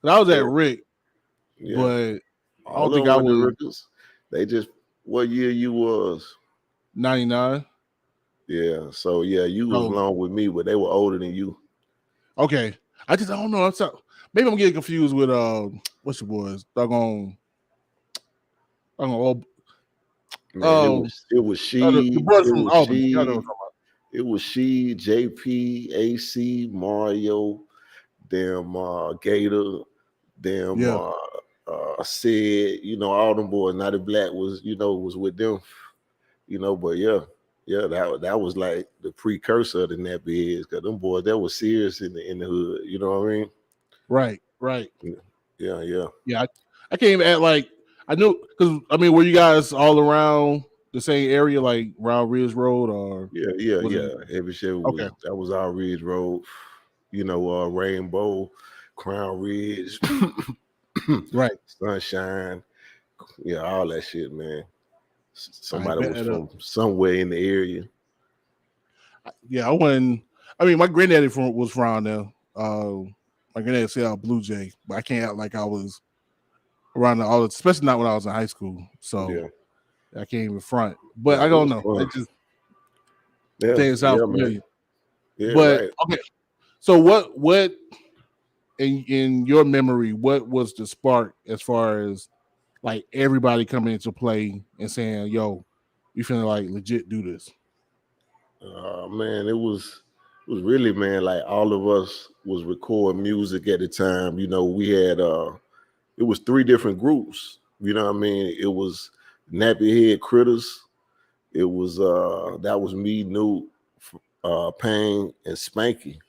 S4: I was at Rick, but I don't think I was.
S6: Rickers. They just what year you was?
S4: 99.
S6: Yeah. So you was along with me, but they were older than you.
S4: Okay. I don't know. Maybe I'm getting confused with what's your boys? Doggone.
S6: It was she. It was she, JP, AC, Mario, Gator, said, all them boys. Naughty Black was, was with them, but that was like the precursor of the Nappy Headz, because them boys that was serious in the hood, you know what I mean?
S4: Right.
S6: Yeah.
S4: I can't even act like I knew, because were you guys all around the same area, like around Ridge Road, or
S6: Every shit was that was our Ridge Road, Rainbow, Crown Ridge.
S4: Right,
S6: Sunshine, all that shit, man. Somebody was from somewhere in the area.
S4: I went. My granddaddy was from there. My granddaddy said I was Blue Jay, but I can't act like I was around all, especially not when I was in high school. So I can't even front. But I don't know. It just things sound familiar.
S6: Yeah,
S4: but okay. So what? In your memory, what was the spark as far as like everybody coming into play and saying, "Yo, we finna like legit do this"?
S6: Man, it was really, man, like all of us was recording music at the time. We had it was three different groups. You know what I mean? It was Nappy Head Critters. It was that was me, Nook, Payne, and Spanky.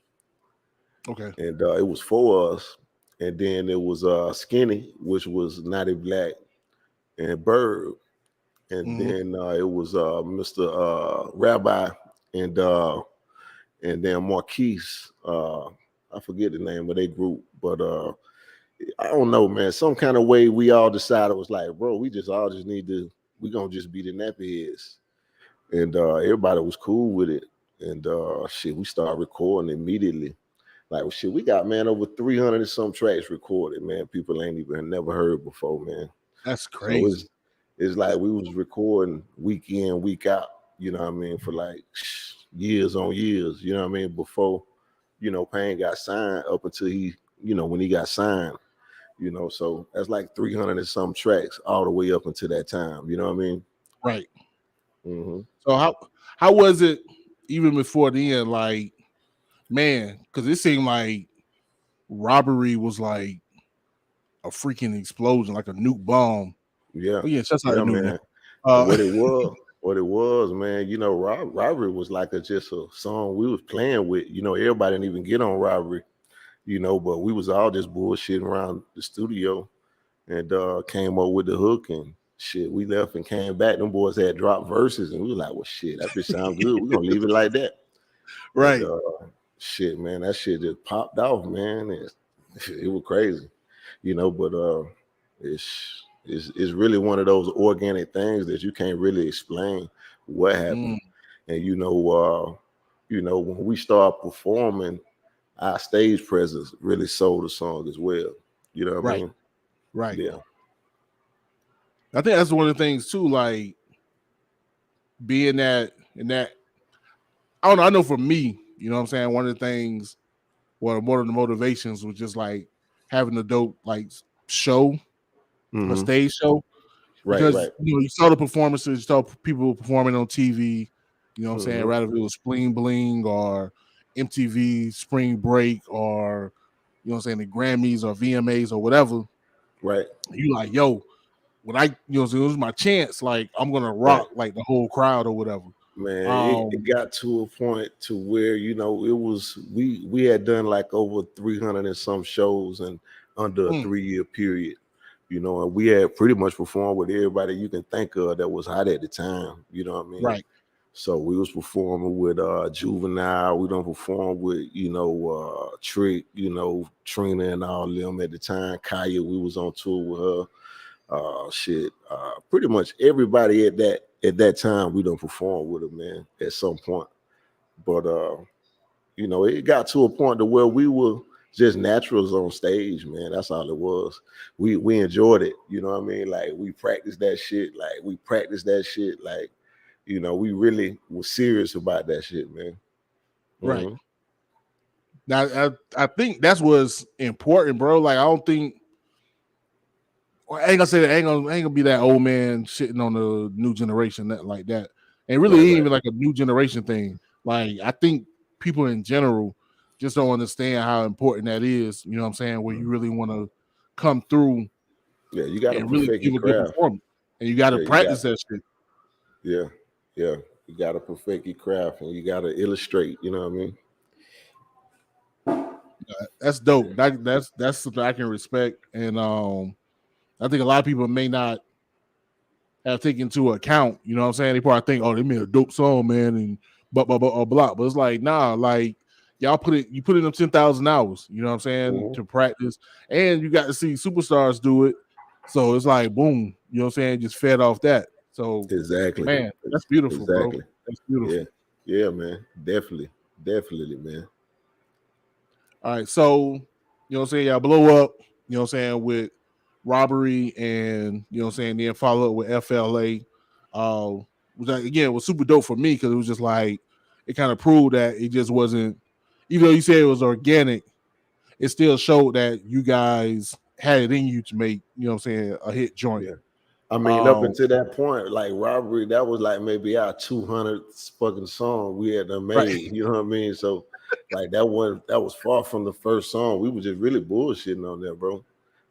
S4: Okay.
S6: And it was four of us. And then it was Skinny, which was Naughty Black, and Bird. And then it was Mr. Rabbi and then Marquise. I forget the name of their group, but I don't know, man. Some kind of way we all decided was like, bro, we all just need to, we gonna just be the Nappy Headz. And everybody was cool with it. And shit, we started recording immediately. Like, well, shit, we got, man, over 300 and some tracks recorded, man. People ain't even never heard before, man.
S4: That's crazy.
S6: So it's like we was recording week in, week out, you know what I mean, for like years on years, you know what I mean, before, you know, Payne got signed up until he, you know, when he got signed, you know, so that's like 300 and some tracks all the way up until that time, you know what I mean?
S4: Right.
S6: Mm-hmm.
S4: So how was it even before then? Like, man, because it seemed like robbery was like a freaking explosion, like a nuke bomb.
S6: Yeah,
S4: that's how I knew,
S6: man. What it was, man. You know, robbery was like just a song we was playing with. You know, everybody didn't even get on robbery. You know, but we was all just bullshitting around the studio, and came up with the hook and shit. We left and came back. Them boys had dropped verses, and we were like, "Well, shit, that bitch sound good. We're gonna leave it like that."
S4: Right.
S6: And, shit, man, that shit just popped off, man. It was crazy, you know. But it's really one of those organic things that you can't really explain what happened. And you know, when we start performing, our stage presence really sold the song as well. You know what I mean?
S4: Right.
S6: Yeah.
S4: I think that's one of the things too, like being that and that. I don't know. I know for me, you know what I'm saying? One of the things, one of the motivations was just like having a dope like show, a stage show. Because you know, you saw the performances, you saw people performing on TV, you know what I'm saying? Rather if it was Bling Bling or MTV Spring Break or you know what I'm saying, the Grammys or VMAs or whatever.
S6: Right.
S4: You like, yo, when I, you know, so it was my chance, like I'm gonna rock like the whole crowd or whatever.
S6: Man, it got to a point to where, you know, it was we had done like over 300 and some shows and under a 3-year period, you know, and we had pretty much performed with everybody you can think of that was hot at the time, you know what I mean?
S4: Right.
S6: So we was performing with Juvenile, we done performed with, you know, Trick, you know, Trina and all them at the time. Kaya, we was on tour with her. Pretty much everybody at that time we done performed with them, man, at some point. But you know, it got to a point to where we were just naturals on stage, man. That's all it was. We enjoyed it, you know what I mean? Like we practiced that shit, like you know, we really was serious about that shit, man.
S4: Right. Now I think that's what's important, bro. Like I don't think I ain't gonna say that. I ain't gonna be that old man shitting on the new generation that like that. And really ain't even like a new generation thing. Like I think people in general just don't understand how important that is. You know what I'm saying? Where you really want to come through.
S6: Yeah, you got to
S4: really give a good performance, and you got to practice that shit.
S6: Yeah, you got to perfect your craft, and you got to illustrate. You know what I mean?
S4: That's dope. That's something I can respect, and I think a lot of people may not have taken into account, you know what I'm saying? They probably think, oh, they made a dope song, man, and blah. But it's like, nah, like y'all put in them 10,000 hours, you know what I'm saying, to practice, and you got to see superstars do it. So it's like, boom, you know what I'm saying, just fed off that. So
S6: exactly,
S4: man, that's beautiful, bro. That's beautiful.
S6: Yeah, man, definitely, man.
S4: All right, so you know what I'm saying, y'all blow up, you know what I'm saying, with robbery and you know what I'm saying, then follow up with FLA. Was like, again, it was super dope for me because it was just like it kind of proved that it just wasn't, even though you said it was organic, it still showed that you guys had it in you to make, you know what I'm saying, a hit joint.
S6: Yeah. I mean, up until that point, like robbery, that was like maybe our 200th fucking song we had done made. You know what I mean? So like that was far from the first song. We were just really bullshitting on that, bro.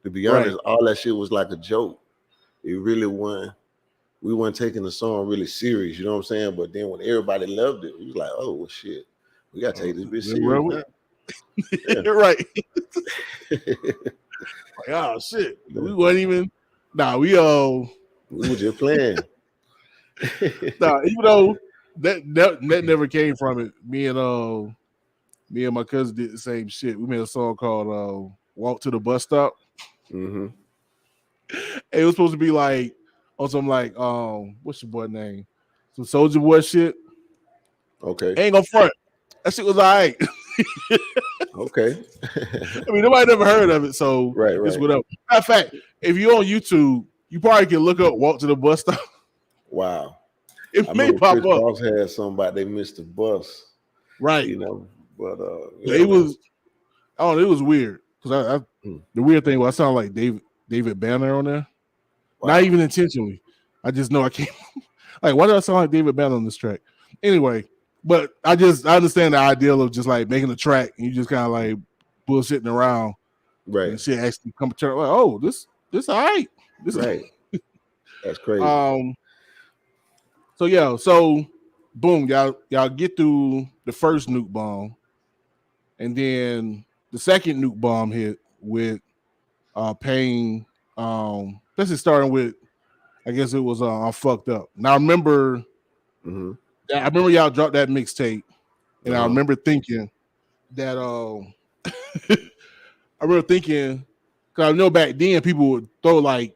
S6: To be honest, all that shit was like a joke. It really wasn't. We weren't taking the song really serious, you know what I'm saying? But then when everybody loved it, we was like, oh well, shit, we gotta take this bitch serious.
S4: You're right. Like, oh shit, we wasn't even. Nah, we
S6: were just playing.
S4: Nah, even though that never came from it. Me and Me and my cousin did the same shit. We made a song called "Walk to the Bus Stop."
S6: Mm-hmm.
S4: It was supposed to be like on some like what's your boy name? Some Soldier Boy shit.
S6: Okay.
S4: Ain't gonna front. That shit was all right.
S6: Okay.
S4: I mean, nobody never heard of it, so
S6: right.
S4: It's whatever. Matter of fact, if you're on YouTube, you probably can look up "Walk to the Bus Stop."
S6: Wow.
S4: It
S6: I
S4: may
S6: remember
S4: pop
S6: Chris
S4: up.
S6: Cross had somebody they missed the bus.
S4: Right.
S6: You know, but
S4: it was. Oh, it was weird because the weird thing was I sound like David Banner on there. Wow. Not even intentionally. I just know I can't. Like, why do I sound like David Banner on this track? Anyway, but I understand the ideal of just like making a track and you just kind of like bullshitting around,
S6: right?
S4: And shit actually come to like, oh, this all right, this
S6: right. That's crazy.
S4: So yeah, so boom, y'all get through the first nuke bomb, and then the second nuke bomb hit with Pain. This is starting with, I guess it was I'm fucked up. Now I remember y'all dropped that mixtape, and I remember thinking that because I know back then people would throw like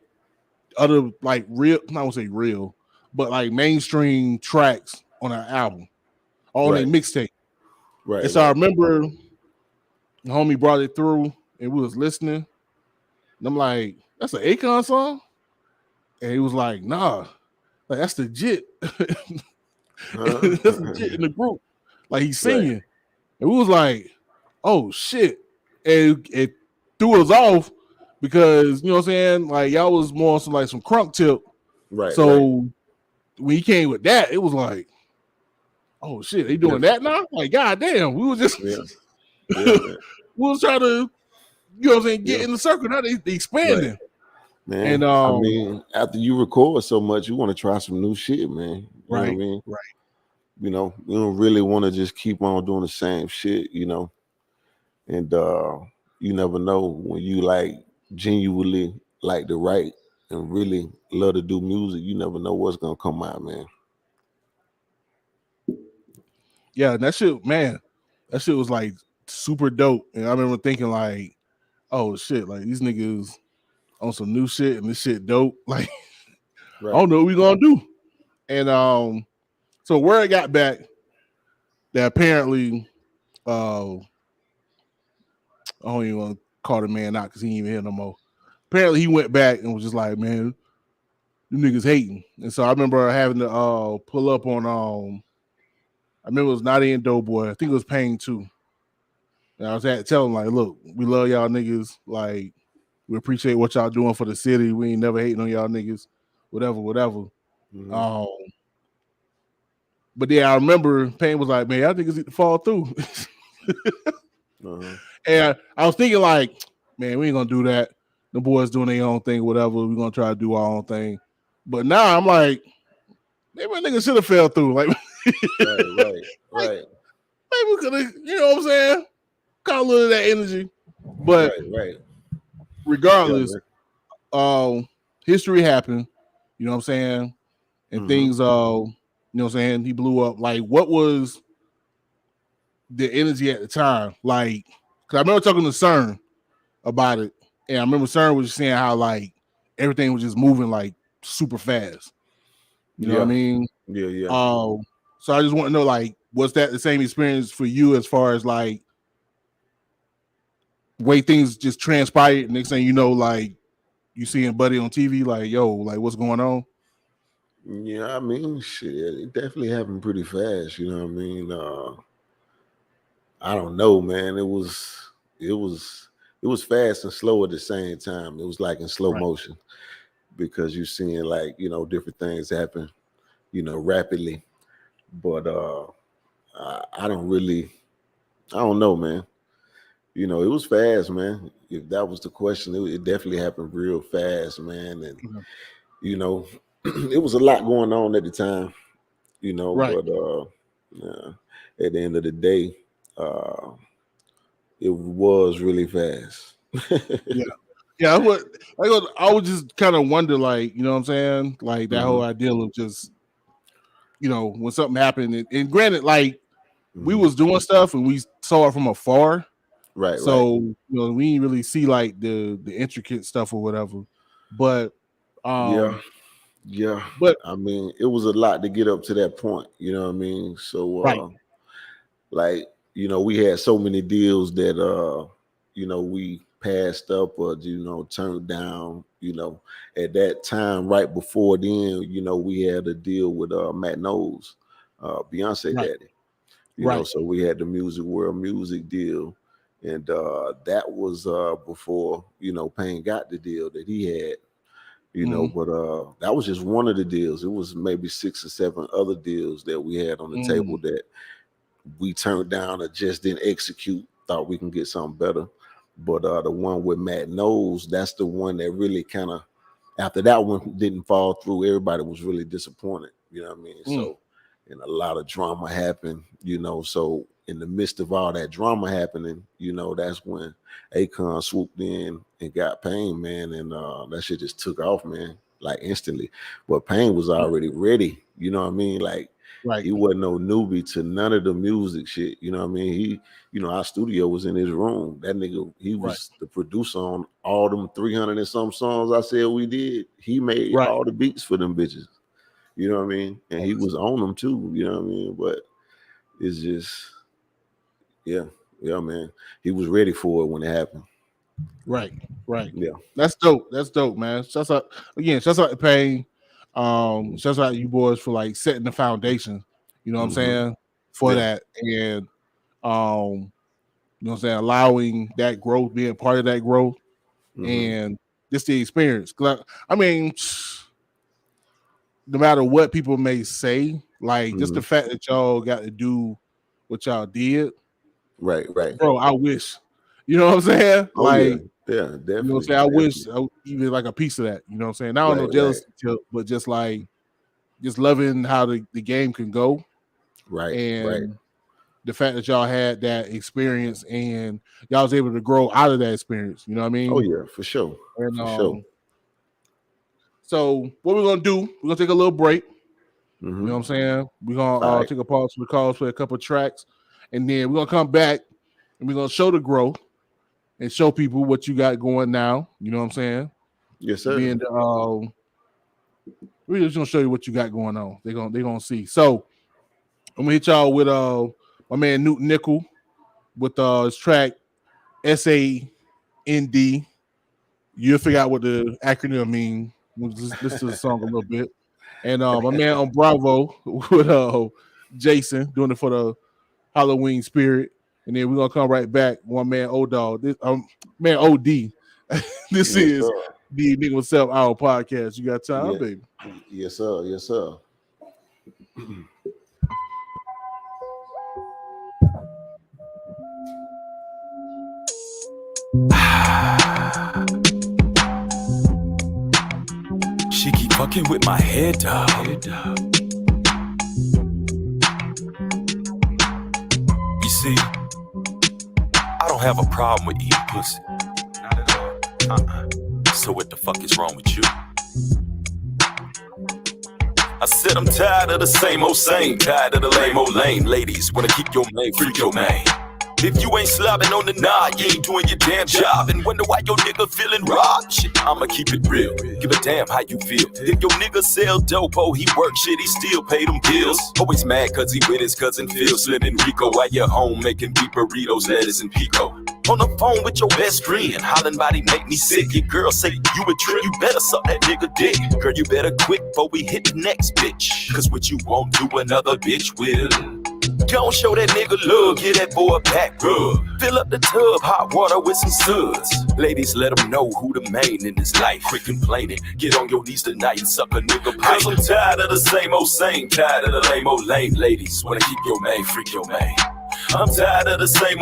S4: other like real, I won't say real, but like mainstream tracks on an album or on a mixtape.
S6: Right.
S4: And so I remember the homie brought it through and we was listening. And I'm like, that's an Akon song? And he was like, nah, like that's the jit. That's the jit in the group. Like he's singing. Right. And we was like, oh shit. And it threw us off because, you know what I'm saying? Like y'all was more on some like some crunk tip.
S6: Right.
S4: So when he came with that, it was like, oh shit, they doing that now? Like, goddamn, we was just we was trying to, you know what I'm saying, get in the circle. Now they expanding.
S6: Right. Man,
S4: and
S6: I mean, after you record so much, you want to try some new shit, man. You know what I mean?
S4: Right.
S6: You know, you don't really want to just keep on doing the same shit, you know. And you never know when you like genuinely like to write and really love to do music, you never know what's gonna come out, man.
S4: Yeah, that shit, man, that shit was like super dope. And I remember thinking like, oh shit, like these niggas on some new shit and this shit dope. Like, I don't know what we gonna do. And so word got back that apparently I don't even want to call the man out because he ain't even here no more. Apparently he went back and was just like, man, you niggas hating. And so I remember having to pull up on I remember it was Naughty and Doughboy. I think it was Pain too. And I was had to tell him, like, look, we love y'all niggas. Like, we appreciate what y'all doing for the city. We ain't never hating on y'all niggas. Whatever. Mm-hmm. But yeah, I remember Pain was like, man, y'all niggas need to fall through. And I was thinking like, man, we ain't gonna do that. The boys doing their own thing, whatever. We're gonna try to do our own thing. But now I'm like, maybe a nigga should have fell through. Like,
S6: right.
S4: Maybe we could have, you know what I'm saying? Got a little of that energy. But regardless, history happened, you know what I'm saying? And things, you know what I'm saying? He blew up. Like, what was the energy at the time? Like, because I remember talking to S.A.N about it. And I remember S.A.N was just saying how, like, everything was just moving, like, super fast. You know what I mean?
S6: Yeah.
S4: So I just want to know, like, was that the same experience for you as far as, like, way things just transpired? Next thing you know, like, you seeing Buddy on TV, like, yo, like, what's going on?
S6: Yeah, I mean, shit, it definitely happened pretty fast. You know what I mean? I don't know, man. It was fast and slow at the same time. It was like in slow motion because you're seeing, like, you know, different things happen, you know, rapidly. But I don't know, man. You know, it was fast, man. If that was the question, it definitely happened real fast, man. And you know, it was a lot going on at the time, you know. But at the end of the day, it was really fast.
S4: Yeah. I would just kind of wonder, like, you know what I'm saying, like that whole idea of just, you know, when something happened, and granted, like we was doing stuff and we saw it from afar.
S6: Right.
S4: So you know, we didn't really see like the intricate stuff or whatever. But
S6: yeah.
S4: But
S6: I mean, it was a lot to get up to that point. You know what I mean? So
S4: right.
S6: like, you know, we had so many deals that you know, we passed up or, you know, turned down. You know, at that time, right before then, you know, we had a deal with Matt Knowles, Beyonce daddy. You know, so we had the Music World Music deal. And that was before, you know, Payne got the deal that he had, you know, but that was just one of the deals. It was maybe 6 or 7 other deals that we had on the table that we turned down or just didn't execute, thought we can get something better. But the one with Matt Knowles, that's the one that really kind of, after that one didn't fall through, everybody was really disappointed. You know what I mean? So, and a lot of drama happened, you know. So in the midst of all that drama happening, you know, that's when Akon swooped in and got Payne, man. And that shit just took off, man, like instantly. But Payne was already ready, you know what I mean? Like, he wasn't no newbie to none of the music shit. You know what I mean? He, you know, our studio was in his room. That nigga, he was the producer on all them 300 and some songs I said we did. He made all the beats for them bitches. You know what I mean? And he was on them too. You know what I mean? But it's just, yeah, man. He was ready for it when it happened.
S4: Right.
S6: Yeah.
S4: That's dope, man. Shouts out to Payne. Shouts out to you boys for like setting the foundation, you know what I'm saying, for that. And you know what I'm saying, allowing that growth, being part of that growth, and just the experience. I mean, no matter what people may say, like just the fact that y'all got to do what y'all did. Right. Bro, I wish. You know what I'm saying?
S6: Oh, like, yeah, definitely.
S4: You know what I'm saying? I wish I even like a piece of that. You know what I'm saying? I don't know jealousy, but just like just loving how the game can go.
S6: Right.
S4: And the fact that y'all had that experience and y'all was able to grow out of that experience. You know what I mean?
S6: Oh, yeah, for sure.
S4: And,
S6: for sure.
S4: So what we're gonna do, we're gonna take a little break. You know what I'm saying? We're gonna take a pause for the calls, play a couple of tracks, and then we're gonna come back and we're gonna show the growth and show people what you got going now. You know what I'm saying?
S6: Yes, sir.
S4: And we're just gonna show you what you got going on. They're gonna see. So I'm gonna hit y'all with my man Nicklez with his track S.A.N.D. You'll figure out what the acronym means. We'll just listen to the song a little bit. And my man Umbravo with Jason doing it for the Halloween spirit. And then we're gonna come right back. One man O-Dog. This man OD. This is the Enigma Sept Hour podcast. You got time, baby?
S6: Yes, sir. Yes, sir.
S7: She keep fucking with my head, dog. You see, I don't have a problem with eating pussy. Not at all. So what the fuck is wrong with you? I said I'm tired of the same, tired of the lame ladies. Wanna keep your main, freak your main. If you ain't slobbing on the nod, you ain't doing your damn job. And wonder why your nigga feeling robbed. Shit, I'ma keep it real. Give a damn how you feel. If your nigga sell dope, he work shit, he still pay them bills. Always mad cause he with his cousin Phil, Slim and Rico. While you're home making beef burritos, lettuce and pico. On the phone with your best friend, hollering body make me sick. Your girl say you a trip, you better suck that nigga dick. Girl, you better quit before we hit the next bitch. Cause what you won't do, another bitch will. Don't show that nigga love, get that boy a back rub. Fill up the tub, hot water with some suds. Ladies, let them know who the main in this life. Quit complaining, get on your knees tonight and suck a nigga pipe. Cause I'm tired of the same, tired of the lame ladies. Wanna keep your main, freak your main. I'm tired of the same,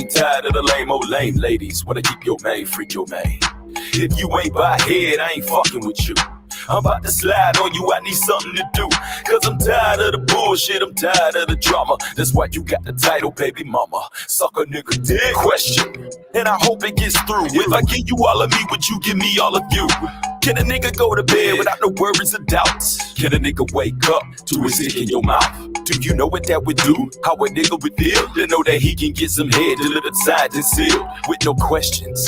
S7: tired of the lame ladies. Wanna keep your main, freak your main. If you ain't by head, I ain't fucking with you. I'm about to slide on you, I need something to do. Cause I'm tired of the bullshit, I'm tired of the drama. That's why you got the title, baby mama. Suck a nigga dick. Question, and I hope it gets through. If I give you all of me, would you give me all of you? Can a nigga go to bed without no worries or doubts? Can a nigga wake up to a stick in your mouth? Do you know what that would do? How a nigga would feel to know that he can get some head delivered signed and sealed with no questions?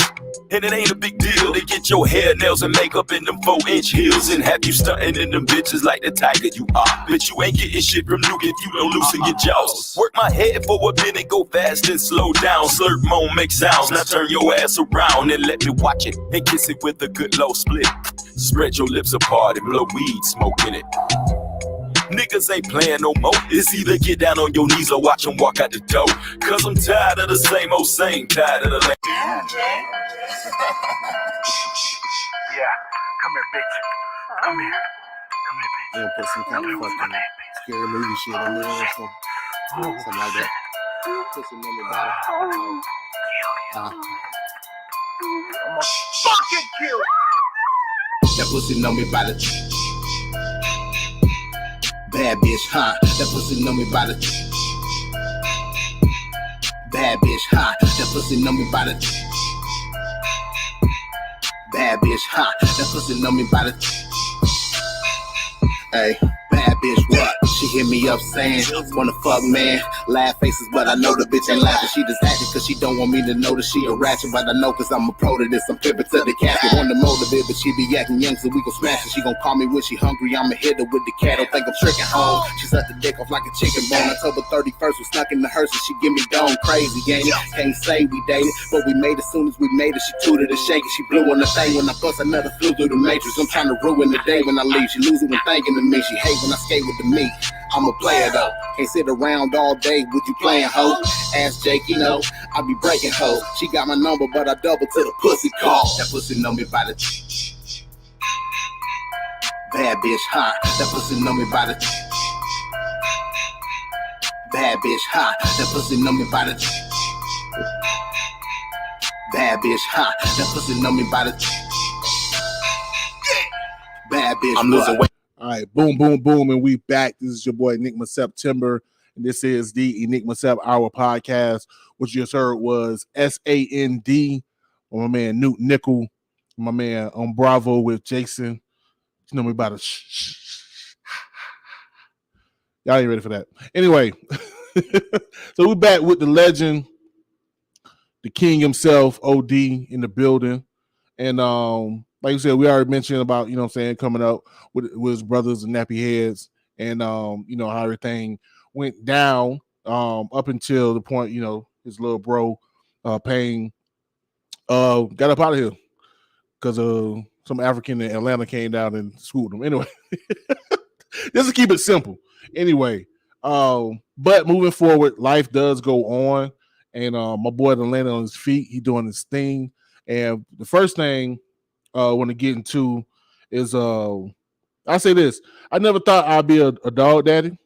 S7: And it ain't a big deal to get your hair, nails, and makeup in them 4-inch heels and have you stunting in them bitches like the tiger you are. But you ain't getting shit from Nook if you don't loosen your jaws. Work my head for a minute, go fast and slow down. Slurp, moan, make sounds. Now turn your ass around and let me watch it and kiss it with a good low split. Spread your lips apart and blow weed smoke in it. Niggas ain't playing no more. It's either get down on your knees or watch them walk out the door. Cause I'm tired of the same old same, tired of the lame.
S1: Yeah, come here, bitch. Come here. Come here, bitch.
S4: Yeah, put some kind of fucking scary movie shit on there or something like that. Put some on the bottom.
S1: I'm gonna fucking kill you.
S8: That pussy know me by the bad bitch, huh? That pussy know me by the bad bitch, huh? That pussy know me by the bad bitch, huh? That pussy know me by the hey. Bad bitch, what? She hit me up saying, wanna fuck, man. Laugh faces, but I know the bitch ain't laughing. She just acting cause she don't want me to know that she a ratchet. But I know cause I'm a pro to this. I'm pimping to the casket. Want to motivate, but she be acting young, so we gon' smash it. She gon' call me when she hungry. I'ma hit her with the cat. Don't think I'm tricking home. She sucked the dick off like a chicken bone. October 31st, we snuck in the hearse and she give me dome crazy, gang. Can't say we dated, but we made it soon as we made it. She tooted and shaking. She blew on the thing when I bust another flew through the matrix. I'm trying to ruin the day when I leave. She lose it when thinking of me. She hate when I skate with the meat. I'm a player though. Can't sit around all day with you playing hoe. Ask Jake, you know, I be breaking hoe. She got my number, but I double to the pussy call. That pussy know me by the bad bitch, huh? That pussy know me by the bad bitch, huh? That pussy know me by the bad bitch, huh? That pussy know me by the bad bitch. I'm losing weight.
S4: All right, boom, boom, boom, and we back. This is your boy Enigma September, and this is the Enigma Sept Hour podcast. What you just heard was S.A.N.D. or my man Nook, Nicklez, my man Umbravo with Jason. You know me about it. Y'all ain't ready for that. Anyway, so we back with the legend, the king himself, OD, in the building, and like you said, we already mentioned about, you know what I'm saying, coming up with his brothers and Nappy Headz, and you know, how everything went down up until the point, you know, his little bro Payne got up out of here because some African in Atlanta came down and schooled him. Anyway, just to keep it simple. Anyway, but moving forward, life does go on, and my boy done landed on his feet. He doing his thing, and the first thing I want to get into is I say this. I never thought I'd be a dog daddy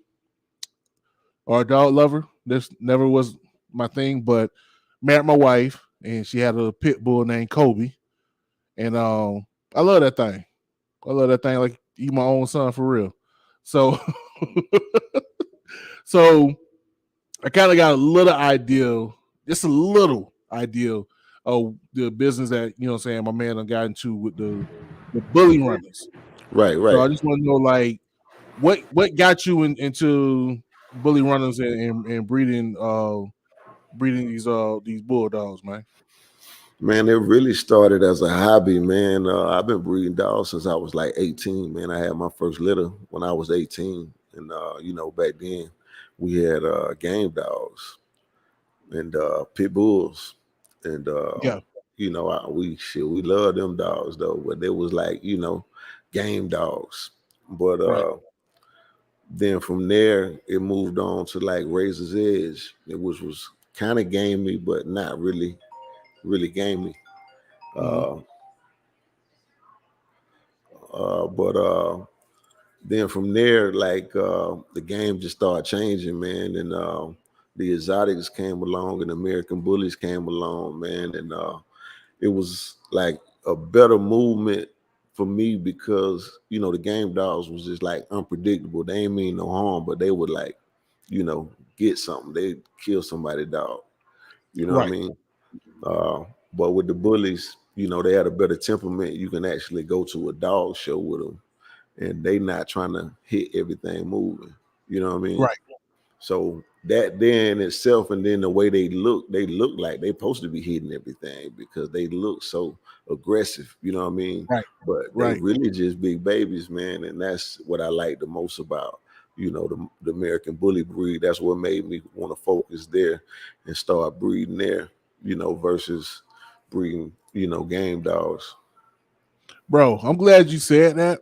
S4: or a dog lover. This never was my thing, but married my wife, and she had a pit bull named Kobe, and I love that thing. I love that thing like you my own son for real. So so I kind of got a little idea, just a little idea of the business that, you know what I'm saying, my man done got into with the bully runners.
S6: Right.
S4: So I just want to know, like, what got you into bully runners and breeding these bulldogs, man?
S6: Man, it really started as a hobby, man. I've been breeding dogs since I was like 18, man. I had my first litter when I was 18. And, you know, back then we had game dogs and pit bulls. And, you know, we love them dogs, though. But they was like, you know, game dogs. But then from there, it moved on to like Razor's Edge, which was kind of gamey, but not really gamey. But then from there, like the game just started changing, man, and the exotics came along and American bullies came along, man, and it was like a better movement for me because, you know, the game dogs was just like unpredictable. They ain't mean no harm, but they would like, you know, get something. They'd kill somebody dog. You know what I mean? But with the bullies, you know, they had a better temperament. You can actually go to a dog show with them, and they not trying to hit everything moving. You know what I mean?
S4: Right.
S6: So that then itself, and then the way they look like they supposed to be hitting everything because they look so aggressive. You know what I mean?
S4: Right.
S6: But they really just big babies, man, and that's what I like the most about, you know, the American Bully breed. That's what made me want to focus there and start breeding there, you know, versus breeding, you know, game dogs.
S4: Bro, I'm glad you said that.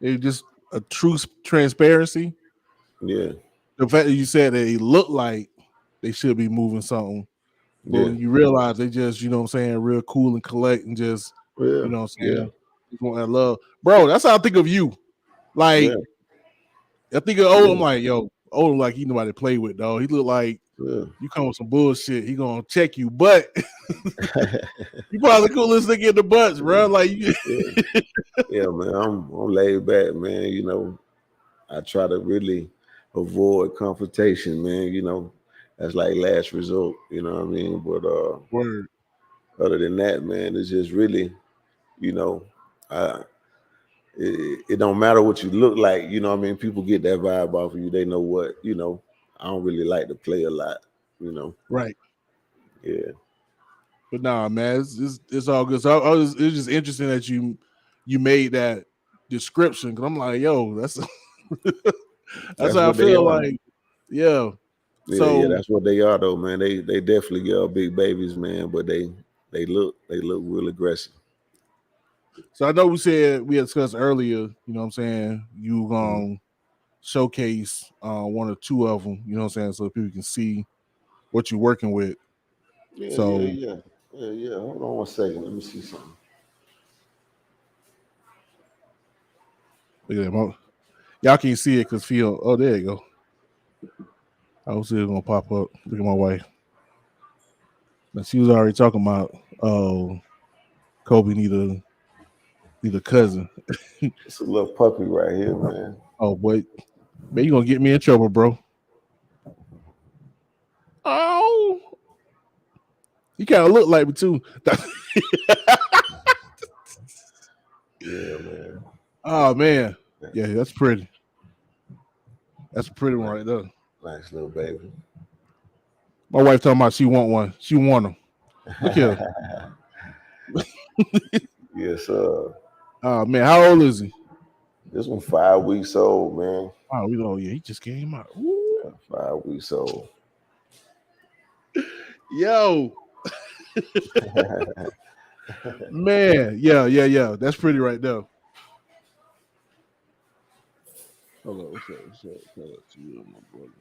S4: It's just a true transparency.
S6: Yeah.
S4: The fact that you said that they look like they should be moving something, but when you realize they just, you know what I'm saying, real cool and collect and just, you know what I'm saying, just want that love. Bro, that's how I think of you. Like, I think of Odom, I'm like, yo, Odom like he nobody to play with, dog. He look like you come with some bullshit, he gonna check you, but you probably the coolest nigga in the butts, bro. Like,
S6: yeah, man, I'm laid back, man. You know, I try to really avoid confrontation, man. You know, that's like last resort. You know what I mean? But other than that, man, it's just really, you know, it don't matter what you look like. You know what I mean? People get that vibe off of you. They know what, you know. I don't really like to play a lot, you know.
S4: Right.
S6: Yeah.
S4: But nah, man, it's all good. So it's just interesting that you made that description, because I'm like, yo, that's how I feel like. Yeah.
S6: Yeah, that's what they are though, man. They definitely are big babies, man, but they look real aggressive.
S4: So I know we had discussed earlier, you know what I'm saying, you gonna showcase one or two of them, you know what I'm saying, so people can see what you're working with.
S6: Yeah. Hold on one second. Let me see something.
S4: Look at that. Y'all can't see it because feel. Oh, there you go. I was still gonna pop up. Look at my wife. Now she was already talking about Kobe need a cousin.
S6: It's a little puppy right here, man.
S4: Oh boy, man, you gonna get me in trouble, bro. Oh, you kind of look like me too.
S6: Yeah, man.
S4: Oh man, yeah, that's pretty. That's a pretty one right there.
S6: Nice little baby.
S4: My wife talking about she want one. She want them. Look here.
S6: Yes, sir.
S4: Oh man, how old is he?
S6: This one 5 weeks old, man.
S4: Oh, yeah, he just came out. Ooh.
S6: 5 weeks old.
S4: Yo. Man, yeah. That's pretty right there. Hold on, what's up? Shout out to you, my brother.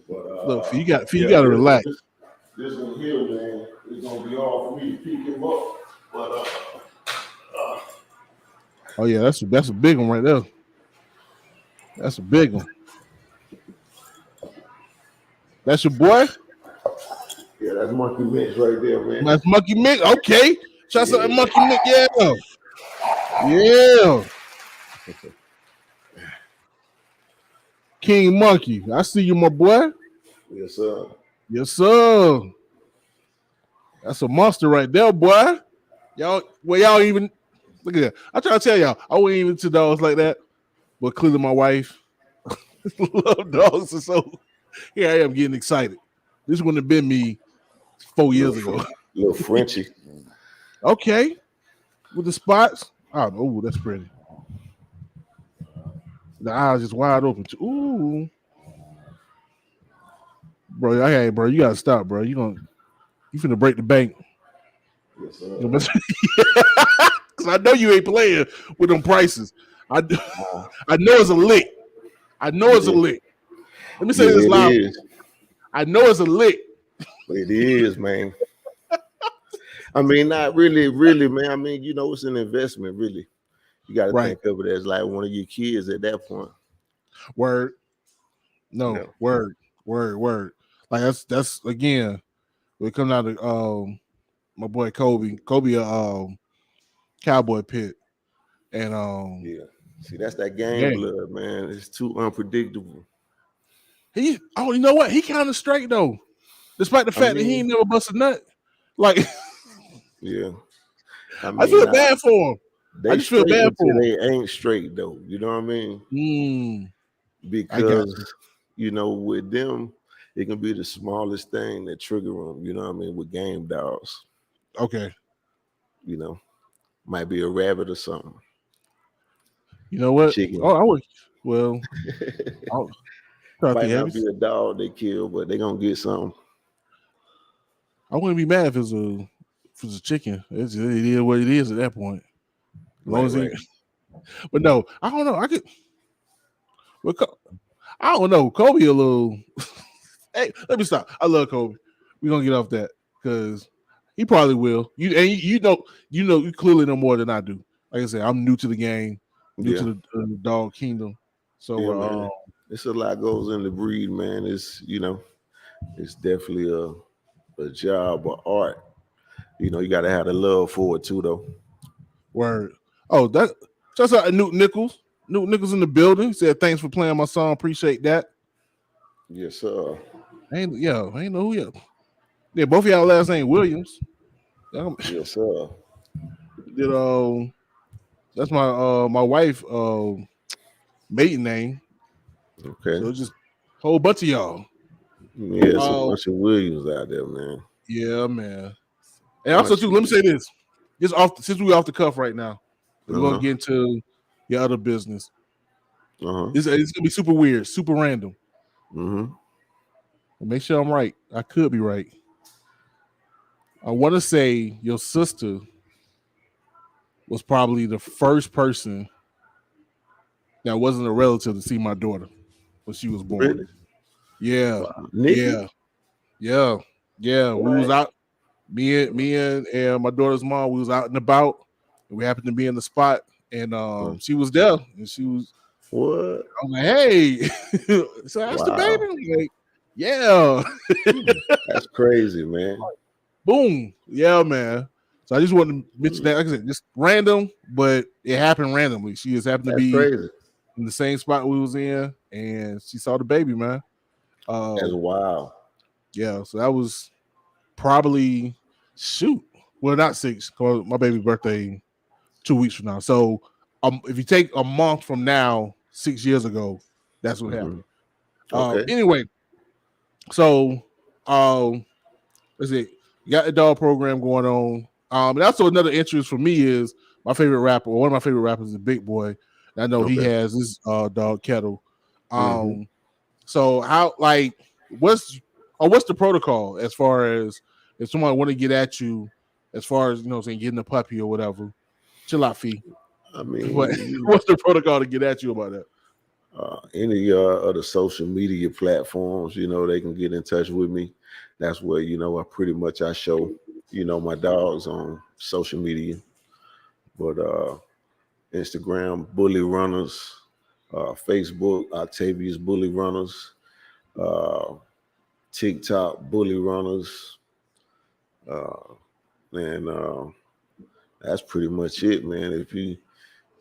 S4: But, look, you got to relax.
S6: This one here, man, is gonna be hard for me to pick him up. But
S4: oh yeah, that's a big one right there. That's a big one. That's your boy?
S6: Yeah, that's Monkey Mix right there, man.
S4: That's Monkey Mix. Okay. Shout out to Monkey Mix. Yeah. King Monkey. I see you, my boy.
S6: Yes, sir.
S4: Yes, sir. That's a monster right there, boy. Y'all even look at that. I try to tell y'all, I wasn't even to dogs like that, but clearly my wife love dogs, and so here I am getting excited. This wouldn't have been me 4 years ago.
S6: Little Frenchie.
S4: Okay. With the spots. Oh, that's pretty. The eyes just wide open. Ooh. Bro, you gotta stop, bro. You finna break the bank.
S6: Yes, sir.
S4: Because I know you ain't playing with them prices. I know it's a lick. Let me say this loud. I know it's a lick.
S6: It is, man. I mean, not really, man. I mean, you know, it's an investment, really. You got to think of it as like one of your kids at that point.
S4: Word. No, yeah. Word. Like that's again, we come out of my boy Kobe, Cowboy Pit. And
S6: yeah. See, that's that game blood, man. It's too unpredictable.
S4: You know what? He kind of straight though. despite the fact that he ain't never busted nut. Like,
S6: yeah.
S4: I feel bad for him. I just feel bad for him.
S6: They ain't straight though. You know what I mean? Because you know, with them, it can be the smallest thing that trigger them. You know what I mean? With game dogs.
S4: Okay.
S6: You know, might be a rabbit or something.
S4: You know what?
S6: Chicken.
S4: Oh, I would. Well,
S6: might not be a dog they kill, but they gonna get something.
S4: I wouldn't be mad if it's a chicken. It is what it is at that point. As long as but no, I don't know. I could. Well, I don't know. Kobe a little. Hey, let me stop. I love Kobe. We're gonna get off that because he probably will. You clearly know more than I do. Like I said, I'm new to the game, new to the dog kingdom. So
S6: it's a lot goes in the breed, man. It's it's definitely a job or art. You know, you gotta have the love for it too, though.
S4: Word. Oh, that just out Nook Nicklez. Nook Nicklez in the building. Said thanks for playing my song. Appreciate that.
S6: Yes, sir.
S4: I ain't know who you. Yeah, both of y'all last name Williams.
S6: Yes, sir.
S4: That's my wife maiden name.
S6: Okay.
S4: So just a whole bunch of y'all.
S6: Yeah, it's a bunch of Williams out there, man.
S4: Yeah, man. And also too, let me say this. Since we're off the cuff right now, we're gonna get into your other business. It's gonna be super weird, super random. Make sure I'm right. I could be right. I want to say your sister was probably the first person that wasn't a relative to see my daughter when she was born.
S6: Really?
S4: Yeah.
S6: Wow.
S4: Yeah. Right. We was out. Me and my daughter's mom, we was out and about, and we happened to be in the spot, and she was there, and she was.
S6: What?
S4: I'm like, hey, so that's the baby. I'm like, yeah.
S6: That's crazy, man.
S4: Boom. Yeah, man. So I just wanted to mention that. Like I said, just random, but it happened randomly. She just happened to be in the same spot we was in, and she saw the baby, man.
S6: That's wild.
S4: Yeah, so that was probably not 6, because my baby's birthday 2 weeks from now. So if you take a month from now, 6 years ago, that's what happened.
S6: Okay.
S4: Anyway, so let's see. You got the dog program going on. And also another interest for me is my favorite rapper, or one of my favorite rappers is Big Boy. I know he has his dog Kettle. So how what's the protocol as far as if someone want to get at you, as far as getting a puppy or whatever? Chill out, fee.
S6: I mean,
S4: what's the protocol to get at you about that?
S6: Any other social media platforms, they can get in touch with me. That's where I show my dogs on social media. But Instagram, Bully Runners, Facebook, Octavius Bully Runners, TikTok, Bully Runners, and that's pretty much it, man. If you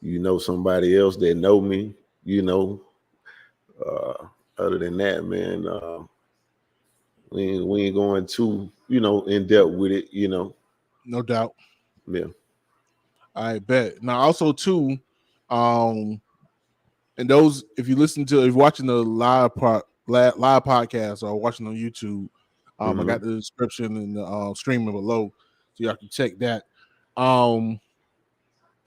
S6: know somebody else that know me, other than that, man, we ain't going too, in depth with it,
S4: No doubt.
S6: Yeah.
S4: I bet. Now, also too, and those, if you're watching the live podcast or watching on YouTube, I got the description and the streaming below, so y'all can check that. And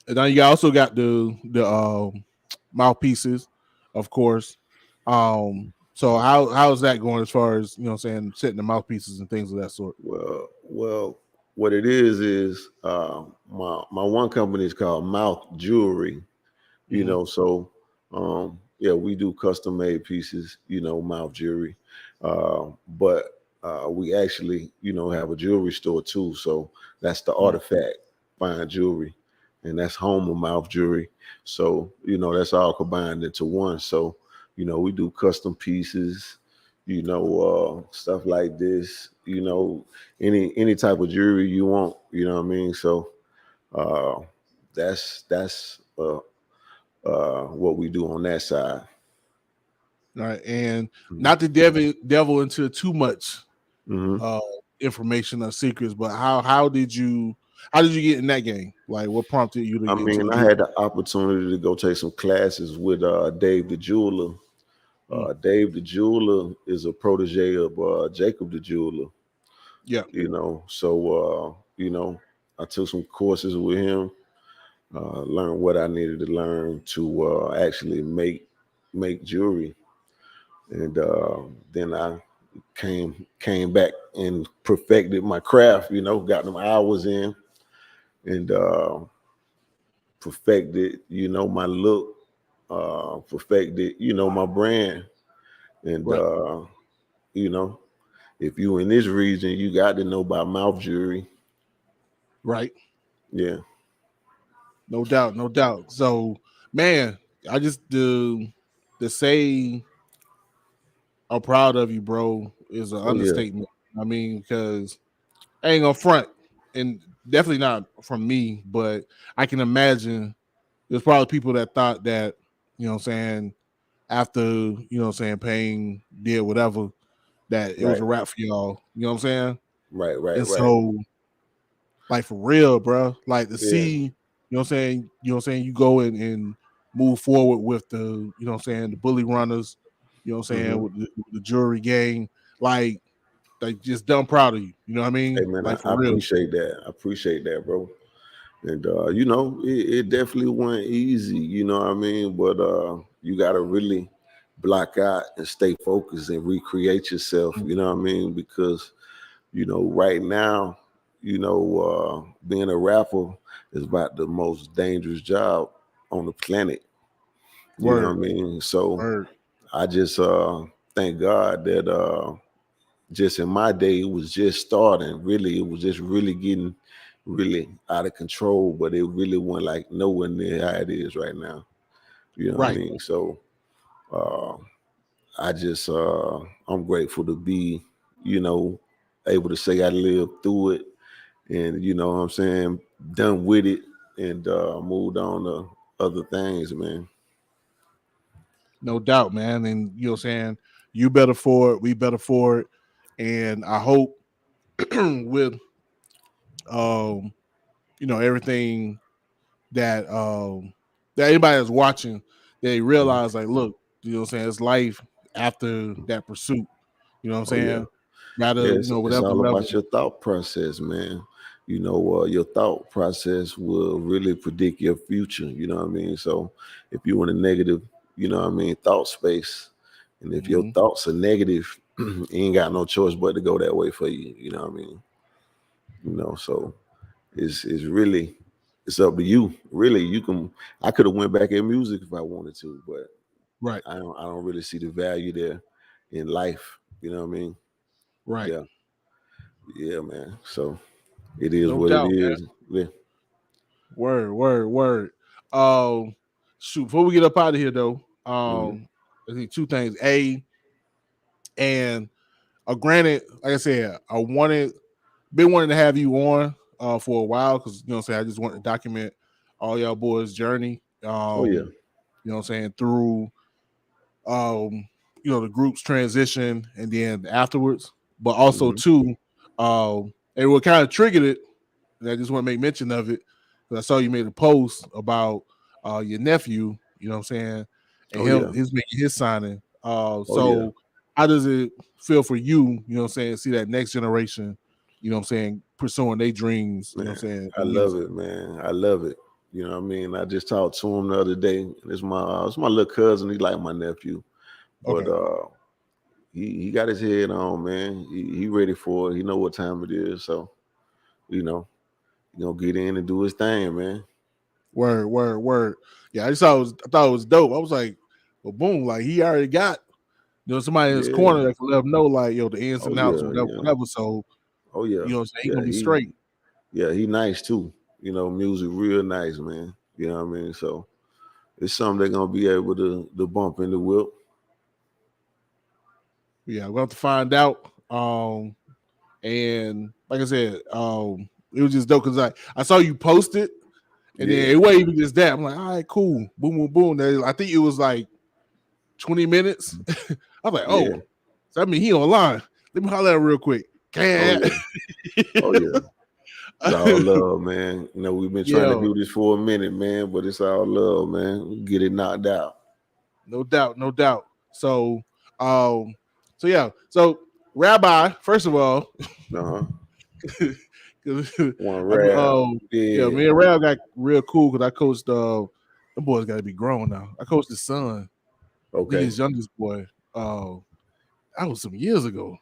S4: then you also got the mouthpieces, of course. So how's that going as far as setting the mouthpieces and things of that sort?
S6: Well, what it is my one company is called Mouth Jewelry, so we do custom made pieces, mouth jewelry, but we actually have a jewelry store too, so that's the Artifact Fine Jewelry, and that's home of Mouth Jewelry, so that's all combined into one. So we do custom pieces, stuff like this, any type of jewelry you want, what I mean? So that's what we do on that side.
S4: All right, and not to devil into too much information or secrets. But how did you get in that game? Like, what prompted you to
S6: I
S4: get into
S6: mean,
S4: the
S6: I
S4: game?
S6: had the opportunity to go take some classes with Dave the Jeweler. Dave the Jeweler is a protege of Jacob the Jeweler.
S4: Yeah.
S6: You know, so I took some courses with him, learned what I needed to learn to actually make jewelry, and then I came back and perfected my craft. You know, got them hours in, and perfected, my look, perfected, my brand, and
S4: Right.
S6: if you in this region, you got to know about mouth jewelry.
S4: Right.
S6: Yeah.
S4: No doubt, no doubt. So, man, I just to say I'm proud of you, bro, is an
S6: Oh yeah.
S4: understatement. I mean, because I ain't gonna front, and definitely not from me, but I can imagine there's probably people that thought that, you know what I'm saying, after, you know what I'm saying, Payne did whatever, that it was
S6: Right.
S4: a wrap for y'all. You know what I'm saying?
S6: Right. Right.
S4: And
S6: Right.
S4: so, like, for real, bro, like to
S6: Yeah.
S4: see, you go and move forward with the, you know what I'm saying, the bully runners, you know what I'm saying, with the jury gang, like just dumb proud of you. You know what I
S6: Hey
S4: mean?
S6: man,
S4: Like,
S6: I
S4: for real.
S6: appreciate that. I appreciate that, bro. And it definitely wasn't easy, you know what I mean? But you gotta really block out and stay focused and recreate yourself, you know what I mean? Because, right now, being a rapper is about the most dangerous job on the planet. You know what I
S4: Word,
S6: mean? So
S4: word.
S6: I just thank God that just in my day, it was just starting. Really, it was just really getting really out of control, but it really wasn't like nowhere near how it is right now. You know what I
S4: Right.
S6: mean? So I just I'm grateful to be, able to say I lived through it, and you know what I'm saying, done with it, and moved on to other things, man.
S4: No doubt, man. And you know what I'm saying, you better for it, we better for it. And I hope with everything that anybody that's watching, they realize, like, look, you know what I'm saying, it's life after that pursuit. You know what I'm
S6: Oh yeah.
S4: saying? Rather,
S6: Yeah, it's
S4: whatever
S6: all about
S4: level.
S6: your thought process, man. Your thought process will really predict your future. You know what I mean? So if you're in a negative, thought space, and if your
S4: Mhm.
S6: thoughts are negative, you ain't got no choice but to go that way for you. You know what I mean? So it's really it's up to you. Really, you can. I could have went back in music if I wanted to, but
S4: Right.
S6: I don't really see the value there in life. You know what I mean?
S4: Right.
S6: Yeah. Yeah, man. So it is
S4: No
S6: what it
S4: doubt, man.
S6: is. Yeah.
S4: Word, word, word. Shoot, before we get up out of here though,
S6: Mhm.
S4: I think two things. And granted, like I said, been wanting to have you on for a while, because you know what I'm saying, I just want to document all y'all boys' journey.
S6: Oh yeah.
S4: You know what I'm saying, through the group's transition and then afterwards. But also
S6: Mhm.
S4: too, and what kind of triggered it, and I just want to make mention of it, because I saw you made a post about your nephew, you know what I'm saying, and
S6: Oh yeah.
S4: he's making his signing.
S6: Oh yeah.
S4: So how does it feel for you, you know what I'm saying, see that next generation, you know what I'm saying, pursuing their dreams, you know what
S6: Man,
S4: I'm saying,
S6: I
S4: in
S6: love
S4: music?
S6: it, man. I love it. You know what I mean? I just talked to him the other day. It's my little cousin. He like my nephew. But
S4: Okay.
S6: he got his head on, man. He ready for it. He know what time it is. So, you know, he gonna get in and do his thing, man.
S4: Word, word, word. Yeah, I thought it was dope. I was like, well, boom, like he already got, somebody in his
S6: Yeah.
S4: corner that can let him know, like, yo, the ins
S6: Oh
S4: and outs,
S6: yeah,
S4: whatever,
S6: yeah.
S4: whatever. So,
S6: Oh yeah.
S4: you know what I'm saying, he
S6: Yeah,
S4: gonna be straight.
S6: he nice too. Music real nice, man. You know what I mean? So it's something they're gonna be able to bump in the whip.
S4: Yeah, we'll have to find out. And like I said, it was just dope because I saw you post it, and then
S6: Yeah,
S4: it wasn't even just that. I'm like, all right, cool, boom, boom, boom. I think it was like 20 minutes. I was like,
S6: yeah.
S4: oh, so I mean, he online. Let me holler at him real quick. Can't.
S6: Oh yeah. It's all love, man. You know, we've been trying to do this for a minute, man, but it's all love, man. We get it knocked out.
S4: No doubt, no doubt. So, yeah. So, Rabbi, first of all,
S6: One
S4: yeah, me and Rab got real cool because I coached. Them boys got to be grown now. I coached his son.
S6: Okay,
S4: his youngest boy. That was some years ago.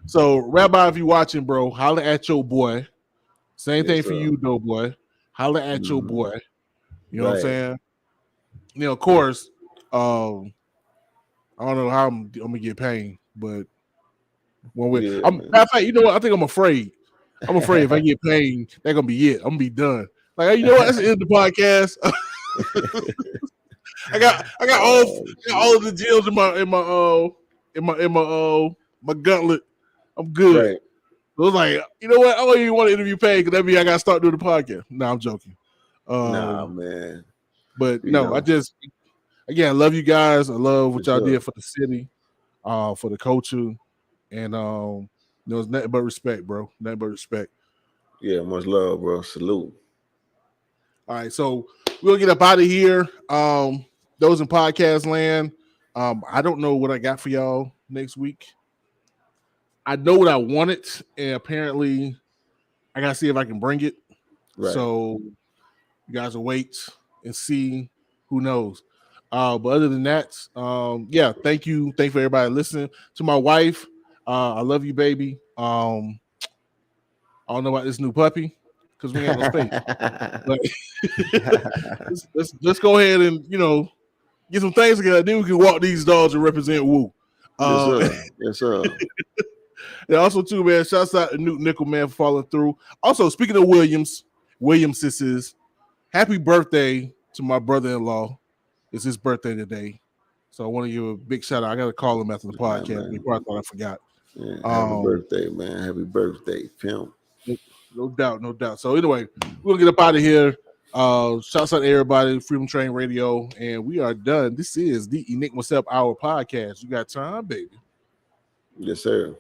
S4: So, Rabbi, if you watching, bro, holler at your boy. Same thing for you, though, boy. Holler at your boy. You know what I'm saying? You know, of course, I don't know how I'm gonna get paid, but one way. Matter of fact, you know what? I think I'm afraid. I'm afraid if I get paid, that's gonna be it. I'm gonna be done. Like, you know what? That's the end of the podcast. I got all of the gems in my gauntlet. I'm good. Right. So I was like, you know what? I don't even want to interview Paige because that means I got to start doing the podcast. No, I'm joking.
S6: Nah, man.
S4: But I just, again, I love you guys. I love what y'all did for the city, for the culture. And, it's nothing but respect, bro. Nothing but respect.
S6: Yeah, much love, bro. Salute.
S4: All right, so we'll get up out of here. Those in podcast land, I don't know what I got for y'all next week. I know what I wanted, and apparently I got to see if I can bring it. Right. So you guys will wait and see. Who knows? But other than that, thank you. Thank you for everybody listening. To my wife, I love you, baby. I don't know about this new puppy because we ain't no space. But let's go ahead and get some things together. Then we can walk these dogs and represent Woo.
S6: Yes, sir.
S4: And also, too, man, shouts out to Nook Nickel, man, for following through. Also, speaking of Williams sisters, happy birthday to my brother-in-law. It's his birthday today. So I want to give a big shout out. I got to call him after the podcast. He probably thought I forgot.
S6: Yeah, happy birthday, man. Happy birthday, pimp.
S4: No doubt, no doubt. So anyway, we're going to get up out of here. Shouts out to everybody, Freedom Train Radio, and we are done. This is the Enigma Sept Hour podcast. You got time, baby?
S6: Yes, sir.